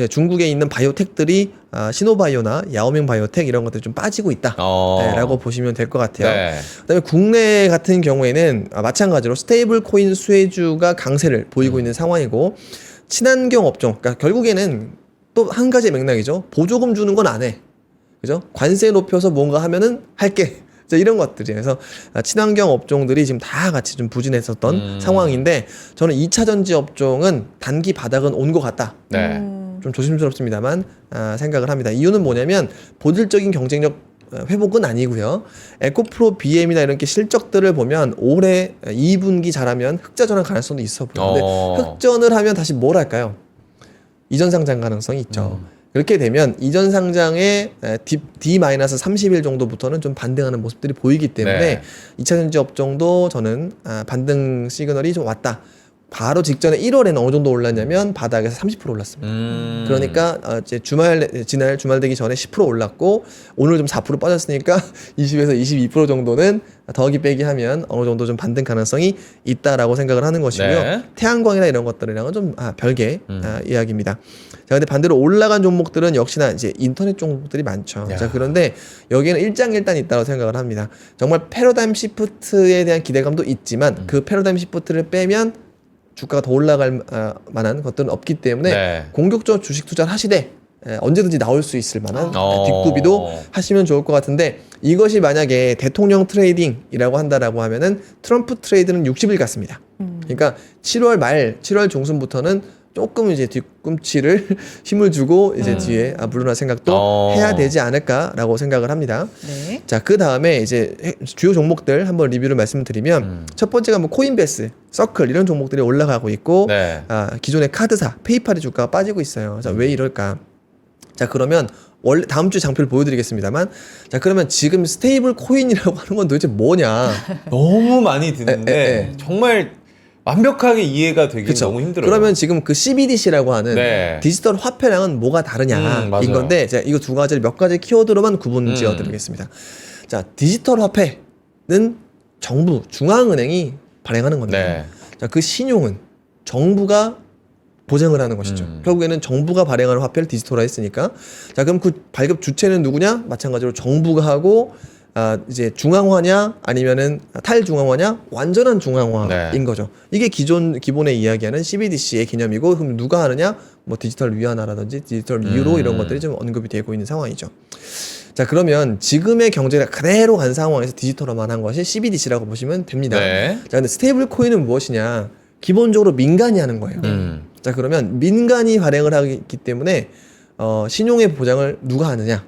중국에 있는 바이오텍들이 시노바이오나 야오밍 바이오텍 이런 것들이 좀 빠지고 있다라고 보시면 될 것 같아요. 네. 그다음에 국내 같은 경우에는 마찬가지로 스테이블 코인 수혜주가 강세를 보이고 있는 상황이고, 친환경 업종, 그러니까 결국에는 또 한 가지 맥락이죠. 보조금 주는 건 안 해. 그죠? 관세 높여서 뭔가 하면은 할게. 이런 것들이, 그래서 친환경 업종들이 지금 다 같이 좀 부진했었던 상황인데, 저는 2차 전지 업종은 단기 바닥은 온 것 같다. 네. 좀 조심스럽습니다만 생각을 합니다. 이유는 뭐냐면 본질적인 경쟁력 회복은 아니고요. 에코프로 BM이나 이런 게 실적들을 보면 올해 2분기 잘하면 흑자전환 가능성도 있어 보이는데, 흑전을 하면 다시 뭘 할까요? 이전 상장 가능성이 있죠. 그렇게 되면 이전 상장의 D-30일 정도부터는 좀 반등하는 모습들이 보이기 때문에 네. 2차 전지 업종도 저는 반등 시그널이 좀 왔다. 바로 직전에 1월에는 어느 정도 올랐냐면 바닥에서 30% 올랐습니다. 그러니까 이제 지난 주말 되기 전에 10% 올랐고 오늘 좀 4% 빠졌으니까 20에서 22% 정도는 더하기 빼기 하면 어느 정도 좀 반등 가능성이 있다라고 생각을 하는 것이고요. 네. 태양광이나 이런 것들이랑은 좀 별개 이야기입니다. 자, 근데 반대로 올라간 종목들은 역시나 이제 인터넷 종목들이 많죠. 야. 자, 그런데 여기에는 일장일단 있다고 생각을 합니다. 정말 패러다임 시프트에 대한 기대감도 있지만 그 패러다임 시프트를 빼면 주가가 더 올라갈 만한 것들은 없기 때문에 네. 공격적으로 주식 투자를 하시되 언제든지 나올 수 있을 만한 어. 뒷구비도 하시면 좋을 것 같은데 이것이 만약에 대통령 트레이딩이라고 한다라고 하면은 트럼프 트레이드는 60일 같습니다. 그러니까 7월 말, 7월 중순부터는 조금 이제 뒤꿈치를 힘을 주고 이제 뒤에 물러날 생각도 해야 되지 않을까라고 생각을 합니다. 네. 자, 그 다음에 이제 주요 종목들 한번 리뷰를 말씀드리면 첫 번째가 뭐 코인베이스, 서클 이런 종목들이 올라가고 있고 네. 기존의 카드사, 페이팔의 주가가 빠지고 있어요. 자, 왜 이럴까? 자, 그러면 원래 다음 주 장표를 보여드리겠습니다만, 자, 그러면 지금 스테이블 코인이라고 하는 건 도대체 뭐냐? 너무 많이 듣는데 에. 정말 완벽하게 이해가 되기 그쵸? 너무 힘들어요. 그러면 지금 그 CBDC라고 하는 네. 디지털 화폐랑은 뭐가 다르냐 맞아요. 인 건데 제가 이거 두 가지를 몇 가지 키워드로만 구분 지어드리겠습니다. 자, 디지털 화폐는 정부 중앙은행이 발행하는 건데 네. 자, 그 신용은 정부가 보장을 하는 것이죠. 결국에는 정부가 발행하는 화폐를 디지털화했으니까 자, 그럼 그 발급 주체는 누구냐? 마찬가지로 정부가 하고 이제 중앙화냐 아니면은 탈중앙화냐 완전한 중앙화인 네. 거죠. 이게 기본에 이야기하는 CBDC의 개념이고 그럼 누가 하느냐? 뭐 디지털 위안화라든지 디지털 유로 이런 것들이 좀 언급이 되고 있는 상황이죠. 자, 그러면 지금의 경제가 그대로 간 상황에서 디지털화만 한 것이 CBDC라고 보시면 됩니다. 네. 자, 근데 스테이블 코인은 무엇이냐? 기본적으로 민간이 하는 거예요. 자, 그러면 민간이 발행을 하기 때문에 신용의 보장을 누가 하느냐?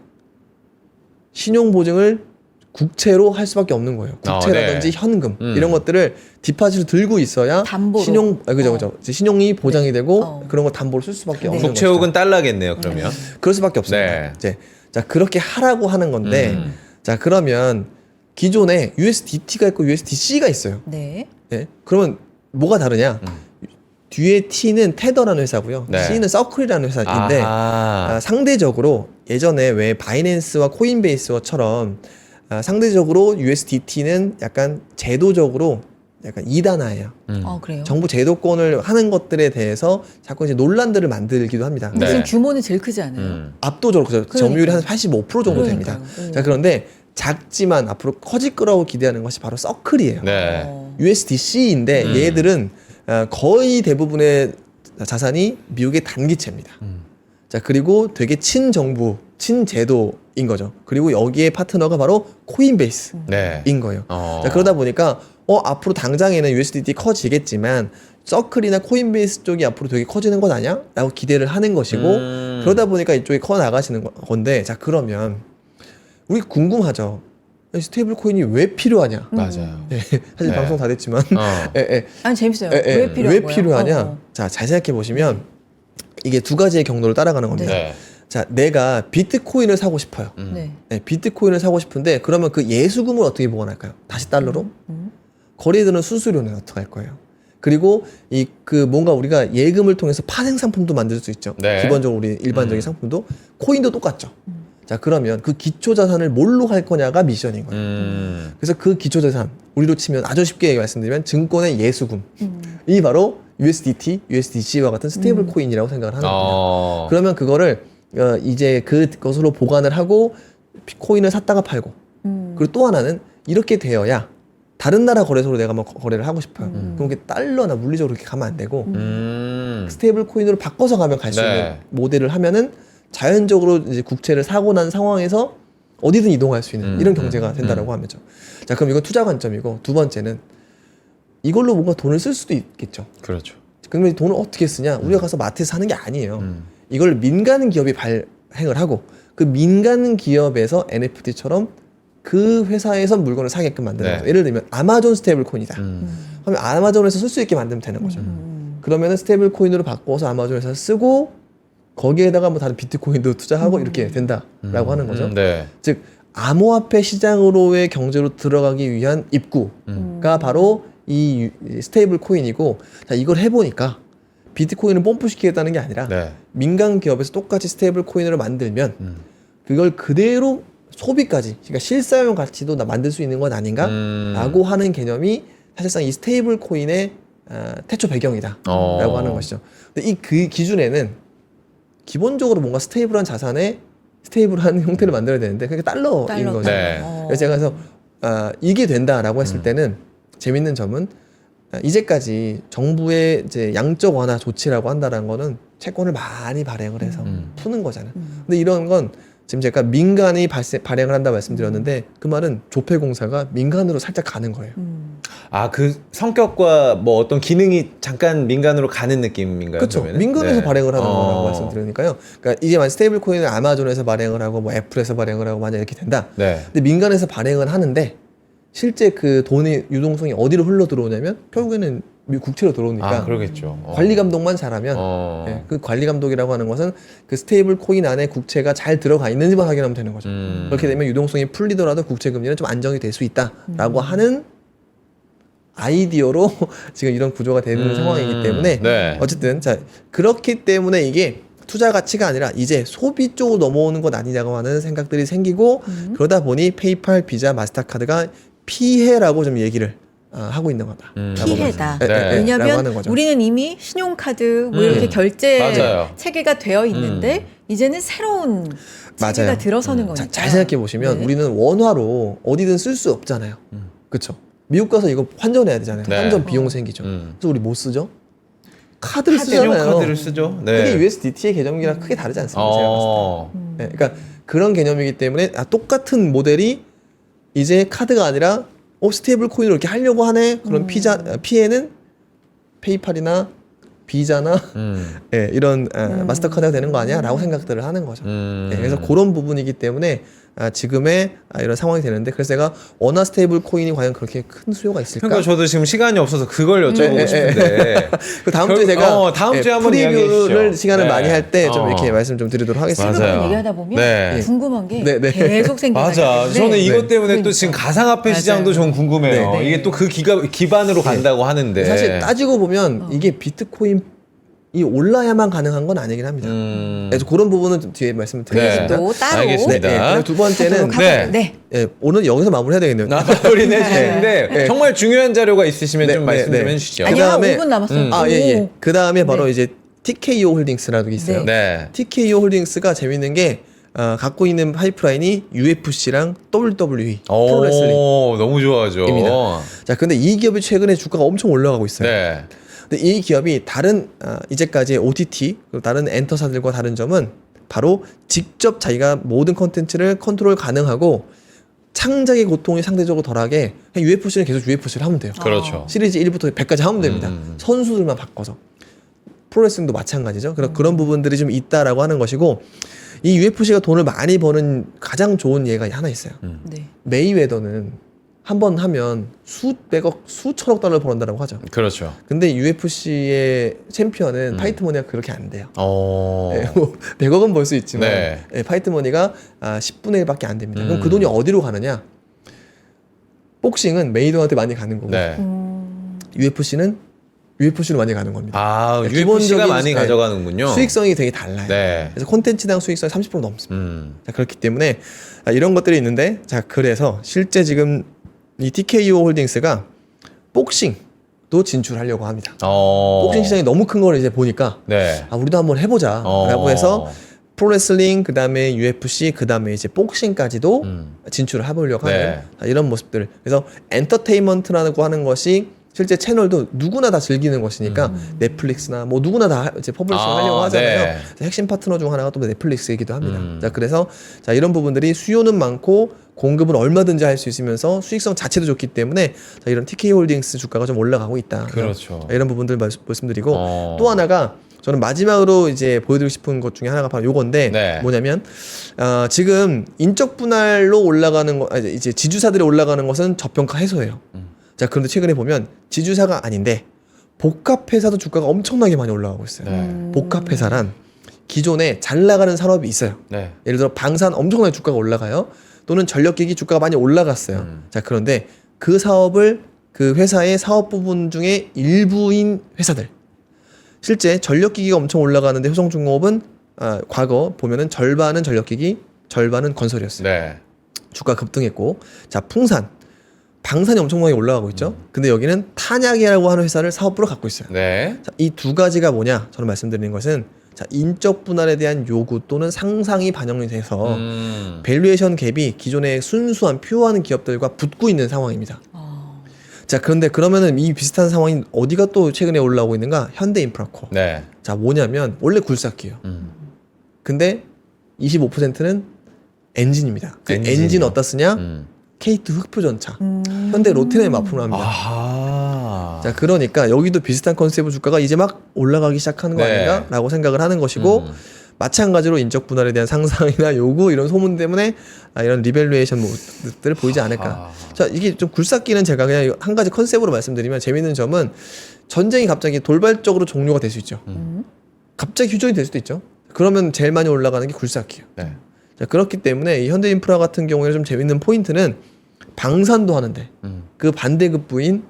신용 보증을 국채로 할 수밖에 없는 거예요. 국채라든지 네. 현금 이런 것들을 디파짓을 들고 있어야 담보로. 그죠. 신용이 보장이 되고 그런 거 담보로 쓸 수밖에 없는 거죠. 국채혹은 달러겠네요. 그러면. 그럴 수밖에 없습니다. 네. 이제 자, 그렇게 하라고 하는 건데 자, 그러면 기존에 USDT가 있고 USDC가 있어요. 네. 예? 그러면 뭐가 다르냐? 뒤에 T는 테더라는 회사고요. 네. C는 서클이라는 회사인데 상대적으로 예전에 왜 바이낸스와 코인베이스처럼 상대적으로 USDT는 약간 제도적으로 약간 2단화예요. 그래요. 정부 제도권을 하는 것들에 대해서 자꾸 이제 논란들을 만들기도 합니다. 근데 네. 지금 규모는 제일 크지 않아요. 압도적으로 그죠. 점유율이 한 85% 정도 됩니다. 그러니까요. 자, 그런데 작지만 앞으로 커질 거라고 기대하는 것이 바로 서클이에요. 네. USDC인데 얘들은 거의 대부분의 자산이 미국의 단기채입니다. 자, 그리고 되게 친정부, 친제도인 거죠. 그리고 여기에 파트너가 바로 코인베이스인 네. 거예요. 자, 그러다 보니까 앞으로 당장에는 USDT 커지겠지만 서클이나 코인베이스 쪽이 앞으로 되게 커지는 것 아니야? 라고 기대를 하는 것이고 그러다 보니까 이쪽이 커 나가시는 건데 자, 그러면 우리 궁금하죠. 스테이블 코인이 왜 필요하냐? 맞아요. 네, 사실 네. 방송 다 됐지만 아니 재밌어요. 왜 왜 필요한 거예요? 필요하냐? 자, 잘 생각해 보시면 이게 두 가지의 경로를 따라가는 겁니다. 네. 자, 내가 비트코인을 사고 싶어요. 네. 네, 비트코인을 사고 싶은데 그러면 그 예수금을 어떻게 보관할까요? 다시 달러로? 거래에 수수료는 어떻게 할 거예요? 그리고 뭔가 우리가 예금을 통해서 파생 상품도 만들 수 있죠. 네. 기본적으로 우리 일반적인 상품도 코인도 똑같죠. 자, 그러면 그 기초 자산을 뭘로 할 거냐가 미션인 거예요. 그래서 그 기초 자산 우리로 치면 아주 쉽게 말씀드리면 증권의 예수금이 바로 USDT, USDC와 같은 스테이블 코인이라고 생각을 하는 겁니다. 그러면 그거를 이제 그것으로 보관을 하고 코인을 샀다가 팔고 그리고 또 하나는 이렇게 되어야 다른 나라 거래소로 내가 뭐 거래를 하고 싶어요. 그럼 그게 달러나 물리적으로 이렇게 가면 안 되고 스테이블 코인으로 바꿔서 가면 갈 수 네. 있는 모델을 하면은 자연적으로 이제 국채를 사고 난 상황에서 어디든 이동할 수 있는 이런 경제가 된다라고 하면죠. 자, 그럼 이건 투자 관점이고 두 번째는 이걸로 뭔가 돈을 쓸 수도 있겠죠. 그렇죠. 그러면 이 돈을 어떻게 쓰냐? 우리가 가서 마트에서 사는 게 아니에요. 이걸 민간 기업이 발행을 하고 그 민간 기업에서 NFT처럼 그 회사에서 물건을 사게끔 만드는 네. 거죠. 예를 들면 아마존 스테이블 코인이다. 그러면 아마존에서 쓸 수 있게 만들면 되는 거죠. 그러면은 스테이블 코인으로 바꿔서 아마존에서 쓰고 거기에다가 뭐 다른 비트코인도 투자하고 이렇게 된다라고 하는 거죠. 네. 즉 암호화폐 시장으로의 경제로 들어가기 위한 입구가 바로 이 스테이블 코인이고, 자, 이걸 해보니까 비트코인을 펌프시키겠다는 게 아니라 네. 민간 기업에서 똑같이 스테이블 코인을 만들면 그걸 그대로 소비까지, 그러니까 실사용 가치도 만들 수 있는 건 아닌가? 라고 하는 개념이 사실상 이 스테이블 코인의 태초 배경이다 라고 하는 것이죠. 근데 그 기준에는 기본적으로 뭔가 스테이블한 자산에 스테이블한 형태를 만들어야 되는데 그게 달러인 거죠. 네. 그래서 제가 그래서 이게 된다라고 했을 때는 재밌는 점은 이제까지 정부의 이제 양적 완화 조치라고 한다는 거는 채권을 많이 발행을 해서 푸는 거잖아요. 근데 이런 건 지금 제가 민간이 발행을 한다 말씀드렸는데 그 말은 조폐공사가 민간으로 살짝 가는 거예요. 아, 그 성격과 뭐 어떤 기능이 잠깐 민간으로 가는 느낌인가요? 그렇죠. 그러면은? 민간에서 네. 발행을 하는 거라고 말씀드리니까요. 그러니까 이제 만약 스테이블 코인을 아마존에서 발행을 하고 뭐 애플에서 발행을 하고 만약 이렇게 된다. 네. 근데 민간에서 발행을 하는데 실제 그 돈의 유동성이 어디로 흘러 들어오냐면 결국에는 국채로 들어오니까 아, 그러겠죠. 관리 감독만 잘하면 예, 그 관리 감독이라고 하는 것은 그 스테이블 코인 안에 국채가 잘 들어가 있는지만 확인하면 되는 거죠. 그렇게 되면 유동성이 풀리더라도 국채 금리는 좀 안정이 될 수 있다라고 하는 아이디어로 지금 이런 구조가 되는 상황이기 때문에 네. 어쨌든 자 그렇기 때문에 이게 투자 가치가 아니라 이제 소비 쪽으로 넘어오는 것 아니냐고 하는 생각들이 생기고 그러다 보니 페이팔, 비자, 마스터카드가 피해라고 좀 얘기를 하고 있는 거다. 피해다. 네. 라고 왜냐하면 하는 거죠. 우리는 이미 신용카드 뭐 이렇게 결제 맞아요. 체계가 되어 있는데 이제는 새로운 체계가 맞아요. 들어서는 거니까. 잘 생각해 보시면 네. 우리는 원화로 어디든 쓸 수 없잖아요. 그렇죠? 미국 가서 이거 환전해야 되잖아요. 네. 환전 비용 생기죠. 그래서 우리 뭐 쓰죠? 카드를 카드. 쓰잖아요. 신용카드를 쓰죠. 네. 그게 USDT의 개념이랑 크게 다르지 않습니까? 제가 봤을 때. 네, 그러니까 그런 개념이기 때문에 똑같은 모델이 이제 카드가 아니라 스테이블 코인으로 이렇게 하려고 하네. 그럼 피해는 페이팔이나 비자나 예, 이런 마스터카드가 되는 거 아니야? 라고 생각들을 하는 거죠. 예, 그래서 그런 부분이기 때문에 지금의 이런 상황이 되는데 그래서 제가 원화 스테이블 코인이 과연 그렇게 큰 수요가 있을까? 그러니까 저도 지금 시간이 없어서 그걸 여쭤보고 싶은데. 그 다음 주에 제가 다음 주에 한번 프리뷰를 이야기해 주시죠. 시간을 네. 많이 할 때 좀 이렇게 말씀 좀 드리도록 하겠습니다. 맞아요. 지금 얘기하다 보면 네. 궁금한 게 네, 네. 계속 생겨나기 맞아. 때문에. 저는 이것 네. 때문에 또 지금 가상화폐 시장도 좀 궁금해요. 네, 네. 이게 또 그 기반으로 간다고 하는데. 사실 따지고 보면 이게 비트코인이 올라야만 가능한 건 아니긴 합니다. 그래서 그런 부분은 좀 뒤에 말씀을 드리겠습니다. 또 따로. 알겠습니다. 그리고 두 번째는 하도록 하고요. 네. 예, 오늘 여기서 마무리해야 되겠네요. 마무리는 해주시는데 네. 정말 중요한 자료가 있으시면 네, 좀 네, 말씀 좀 네. 해주시죠. 아니요, 한 그다음에 5분 남았어요. 아, 예, 예. 오. 그 다음에 바로 네. 이제 TKO 홀딩스라고 있어요. 네. TKO 홀딩스가 재밌는 게 갖고 있는 파이프라인이 UFC랑 WWE 프로레슬링. 오, 너무 좋아하죠. 입니다. 자, 근데 이 기업이 최근에 주가가 엄청 올라가고 있어요. 네. 근데 이 기업이 다른 이제까지의 OTT 그리고 다른 엔터사들과 다른 점은 바로 직접 자기가 모든 컨텐츠를 컨트롤 가능하고 창작의 고통이 상대적으로 덜하게 그냥 UFC는 계속 UFC를 하면 돼요. 그렇죠. 시리즈 1부터 100까지 하면 됩니다. 선수들만 바꿔서. 프로레슬링도 마찬가지죠. 그런 부분들이 좀 있다라고 하는 것이고 이 UFC가 돈을 많이 버는 가장 좋은 예가 하나 있어요. 네. 메이웨더는 한 번 하면 수백억, 수천억 달러를 버는다고 하죠. 그렇죠. 근데 UFC의 챔피언은 파이트 머니가 그렇게 안 돼요. 어. 네, 뭐 100억은 벌 수 있지만 네. 파이트 머니가 10분의 1밖에 안 됩니다. 그럼 그 돈이 어디로 가느냐? 복싱은 메이더한테 많이 가는 거고 네. UFC는 UFC로 많이 가는 겁니다. 아, 네, UFC가 기본적인 많이 가져가는군요. 수익성이 되게 달라요. 네. 그래서 콘텐츠당 수익성이 30% 넘습니다. 자, 그렇기 때문에 이런 것들이 있는데 자 그래서 실제 지금 이 TKO 홀딩스가 복싱도 진출하려고 합니다. 복싱 시장이 너무 큰 걸 이제 보니까 네. 우리도 한번 해보자라고 해서 프로레슬링 그다음에 UFC 그다음에 이제 복싱까지도 진출을 해보려고 하는 네. 이런 모습들. 그래서 엔터테인먼트라고 하는 것이 실제 채널도 누구나 다 즐기는 것이니까 넷플릭스나 뭐 누구나 다 이제 퍼블리싱 하려고 하잖아요. 네. 핵심 파트너 중 하나가 또 넷플릭스이기도 합니다. 자, 그래서 자, 이런 부분들이 수요는 많고 공급은 얼마든지 할 수 있으면서 수익성 자체도 좋기 때문에 자, 이런 TK홀딩스 주가가 좀 올라가고 있다. 그렇죠. 자, 이런 부분들 말씀드리고 또 하나가 저는 마지막으로 이제 보여드리고 싶은 것 중에 하나가 바로 요건데 네. 뭐냐면 지금 인적 분할로 올라가는 거 이제 지주사들이 올라가는 것은 저평가 해소예요. 자, 그런데 최근에 보면 지주사가 아닌데 복합회사도 주가가 엄청나게 많이 올라가고 있어요. 네. 복합회사란 기존에 잘 나가는 산업이 있어요. 네. 예를 들어 방산 엄청나게 주가가 올라가요. 또는 전력기기 주가가 많이 올라갔어요. 자, 그런데 그 사업을 그 회사의 사업 부분 중에 일부인 회사들. 실제 전력기기가 엄청 올라가는데 효성중공업은 과거 보면은 절반은 전력기기, 절반은 건설이었어요. 네. 주가 급등했고, 자 풍산, 방산이 엄청나게 올라가고 있죠. 근데 여기는 탄약이라고 하는 회사를 사업부로 갖고 있어요. 네. 이 두 가지가 뭐냐? 저는 말씀드리는 것은 자 인적 분할에 대한 요구 또는 상상이 반영이 돼서 밸류에이션 갭이 기존의 순수한 퓨어한 기업들과 붙고 있는 상황입니다. 자 그런데 그러면은 이 비슷한 상황이 어디가 또 최근에 올라오고 있는가? 현대인프라코. 네. 자 뭐냐면 원래 굴삭기예요. 근데 25%는 엔진입니다. 그 엔진이요. 엔진 어디다 쓰냐? K2 흑표전차. 현대 로테나에 납품을 합니다. 아하. 자 그러니까 여기도 비슷한 컨셉의 주가가 이제 막 올라가기 시작하는 거 네. 아닌가라고 생각을 하는 것이고 마찬가지로 인적 분할에 대한 상상이나 요구 이런 소문 때문에 이런 리밸류에이션 모드들을 보이지 않을까. 자 이게 좀 굴삭기는 제가 그냥 한 가지 컨셉으로 말씀드리면 재미있는 점은 전쟁이 갑자기 돌발적으로 종료가 될 수 있죠. 갑자기 휴전이 될 수도 있죠. 그러면 제일 많이 올라가는 게 굴삭기예요. 네. 자, 그렇기 때문에 이 현대인프라 같은 경우에는 좀 재밌는 포인트는 방산도 하는데 그 반대급부인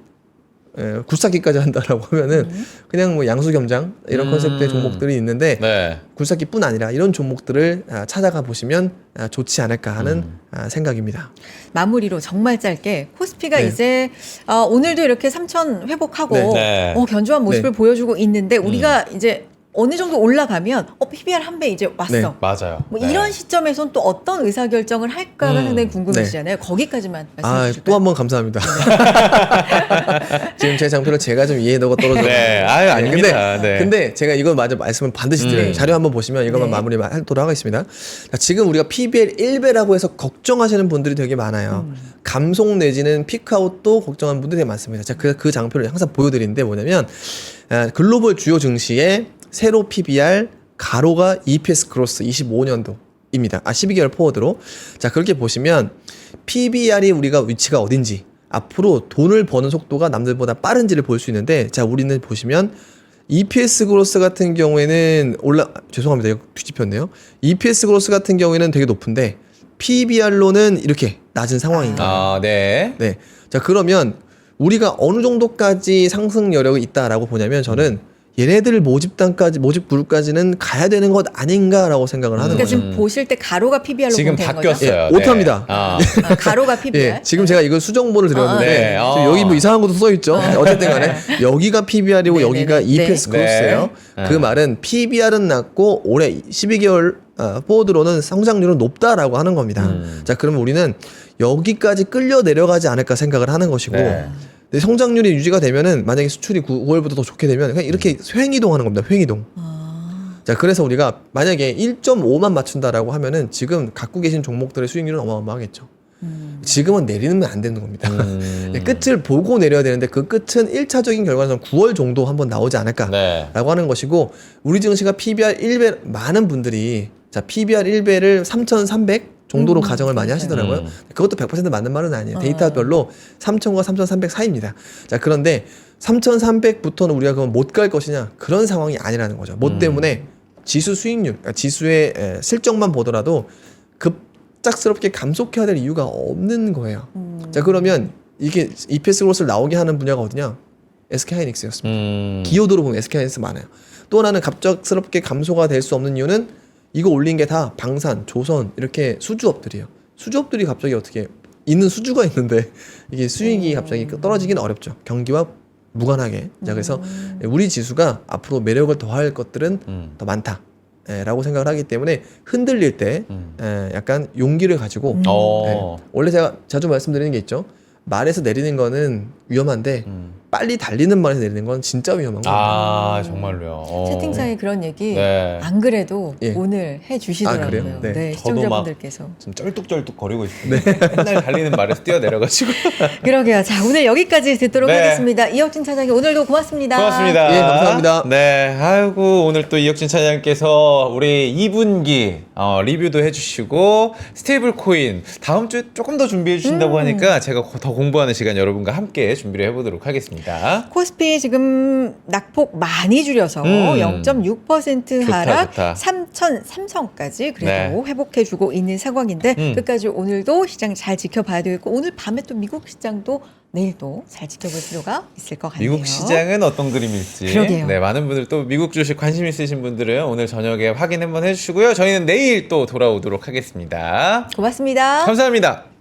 굴삭기까지 한다라고 하면은 그냥 뭐 양수겸장 이런 컨셉의 종목들이 있는데 네. 굴삭기뿐 아니라 이런 종목들을 찾아가 보시면 좋지 않을까 하는 생각입니다. 마무리로 정말 짧게 코스피가 네. 이제 오늘도 이렇게 3천 회복하고 네. 네. 견조한 모습을 네. 보여주고 있는데 우리가 이제 어느 정도 올라가면 PBR 한 배 이제 왔어. 네. 맞아요. 뭐 네. 이런 시점에선 또 어떤 의사결정을 할까가 상당히 궁금해지잖아요. 거기까지만 말씀해 주실까요? 또 한 번 감사합니다. 지금 제 장표를 제가 좀 이해도가 떨어져요. 네. 아유, 아닙니다. 네. 근데 제가 이거 맞아 말씀을 반드시 드려요. 자료 한번 보시면 이것만 네. 마무리하도록 하겠습니다. 자, 지금 우리가 PBR 1배라고 해서 걱정하시는 분들이 되게 많아요. 감속 내지는 피크아웃도 걱정하는 분들이 되게 많습니다. 제가 그 장표를 항상 보여드리는데 뭐냐면 글로벌 주요 증시의 세로 PBR 가로가 EPS 그로스 25년도입니다. 12개월 포워드로. 자, 그렇게 보시면 PBR이 우리가 위치가 어딘지 앞으로 돈을 버는 속도가 남들보다 빠른지를 볼 수 있는데 자, 우리는 보시면 EPS 그로스 같은 경우에는 죄송합니다. 이거 뒤집혔네요. EPS 그로스 같은 경우에는 되게 높은데 PBR로는 이렇게 낮은 상황인 거예요. 아, 네. 네. 자, 그러면 우리가 어느 정도까지 상승 여력이 있다라고 보냐면 저는 얘네들 모집 그룹까지는 가야 되는 것 아닌가라고 생각을 하는 그러니까 거죠. 지금 보실 때 가로가 PBR로 지금 보면 되는 바뀌었어요. 거죠? 오타입니다. 아. 가로가 PBR. 예, 지금 제가 이거 수정본을 드렸는데 네. 지금 여기 뭐 이상한 것도 써 있죠. 어쨌든 간에 여기가 PBR이고 네네네. 여기가 EPS 네. 크로스예요. 네. 그 말은 PBR은 낮고 올해 12개월 포워드로는 성장률은 높다라고 하는 겁니다. 자, 그러면 우리는 여기까지 끌려 내려가지 않을까 생각을 하는 것이고 네. 근데 성장률이 유지가 되면은 만약에 수출이 9월부터 더 좋게 되면 그냥 이렇게 횡이동하는 겁니다. 횡이동. 자, 그래서 우리가 만약에 1.5만 맞춘다라고 하면은 지금 갖고 계신 종목들의 수익률은 어마어마하겠죠. 지금은 내리면 안 되는 겁니다. 끝을 보고 내려야 되는데 그 끝은 1차적인 결과는 9월 정도 한번 나오지 않을까라고 네. 하는 것이고 우리 증시가 PBR 1배 많은 분들이 자 PBR 1배를 3,300 정도로 가정을 많이 하시더라고요. 그것도 100% 맞는 말은 아니에요. 데이터별로 3,000과 3,300 사이입니다. 자, 그런데 3,300부터는 우리가 그럼 못 갈 것이냐? 그런 상황이 아니라는 거죠. 뭐 때문에 지수 수익률, 그러니까 지수의 실적만 보더라도 급작스럽게 감속해야 될 이유가 없는 거예요. 자, 그러면 이게 EPS 그로스를 나오게 하는 분야가 어디냐? SK하이닉스였습니다. 기여도로 보면 SK하이닉스 많아요. 또 하나는 갑작스럽게 감소가 될 수 없는 이유는 이거 올린 게 다 방산, 조선 이렇게 수주업들이에요. 수주업들이 갑자기 어떻게 있는 수주가 있는데 이게 수익이 갑자기 떨어지기는 어렵죠. 경기와 무관하게. 자, 그래서 우리 지수가 앞으로 매력을 더할 것들은 더 많다. 라고 생각을 하기 때문에 흔들릴 때 약간 용기를 가지고 원래 제가 자주 말씀드리는 게 있죠. 말에서 내리는 거는 위험한데 빨리 달리는 말에서 내리는 건 진짜 위험한 거예요. 아, 정말로요. 채팅창에 그런 얘기 네. 안 그래도 예. 오늘 해주시더라고요. 아, 그래요? 네. 네, 저도 시청자분들께서. 지금 쩔뚝쩔뚝 거리고 있습니다. 맨날 달리는 말에서 뛰어내려가지고. 그러게요. 자, 오늘 여기까지 듣도록 네. 하겠습니다. 이혁진 차장님 오늘도 고맙습니다. 고맙습니다. 예, 감사합니다. 네, 아이고 오늘 또 이혁진 차장님께서 우리 2분기 리뷰도 해주시고 스테이블 코인 다음 주에 조금 더 준비해 주신다고 하니까 제가 더 공부하는 시간 여러분과 함께 준비를 해보도록 하겠습니다. 코스피 지금 낙폭 많이 줄여서 0.6% 좋다, 하락 좋다. 삼천, 삼성까지 그래도 네. 회복해주고 있는 상황인데 끝까지 오늘도 시장 잘 지켜봐야 되겠고 오늘 밤에 또 미국 시장도 내일도 잘 지켜볼 필요가 있을 것 같네요. 미국 시장은 어떤 그림일지. 그러게요. 네, 많은 분들 또 미국 주식 관심 있으신 분들은 오늘 저녁에 확인 한번 해주시고요. 저희는 내일 또 돌아오도록 하겠습니다. 고맙습니다. 감사합니다.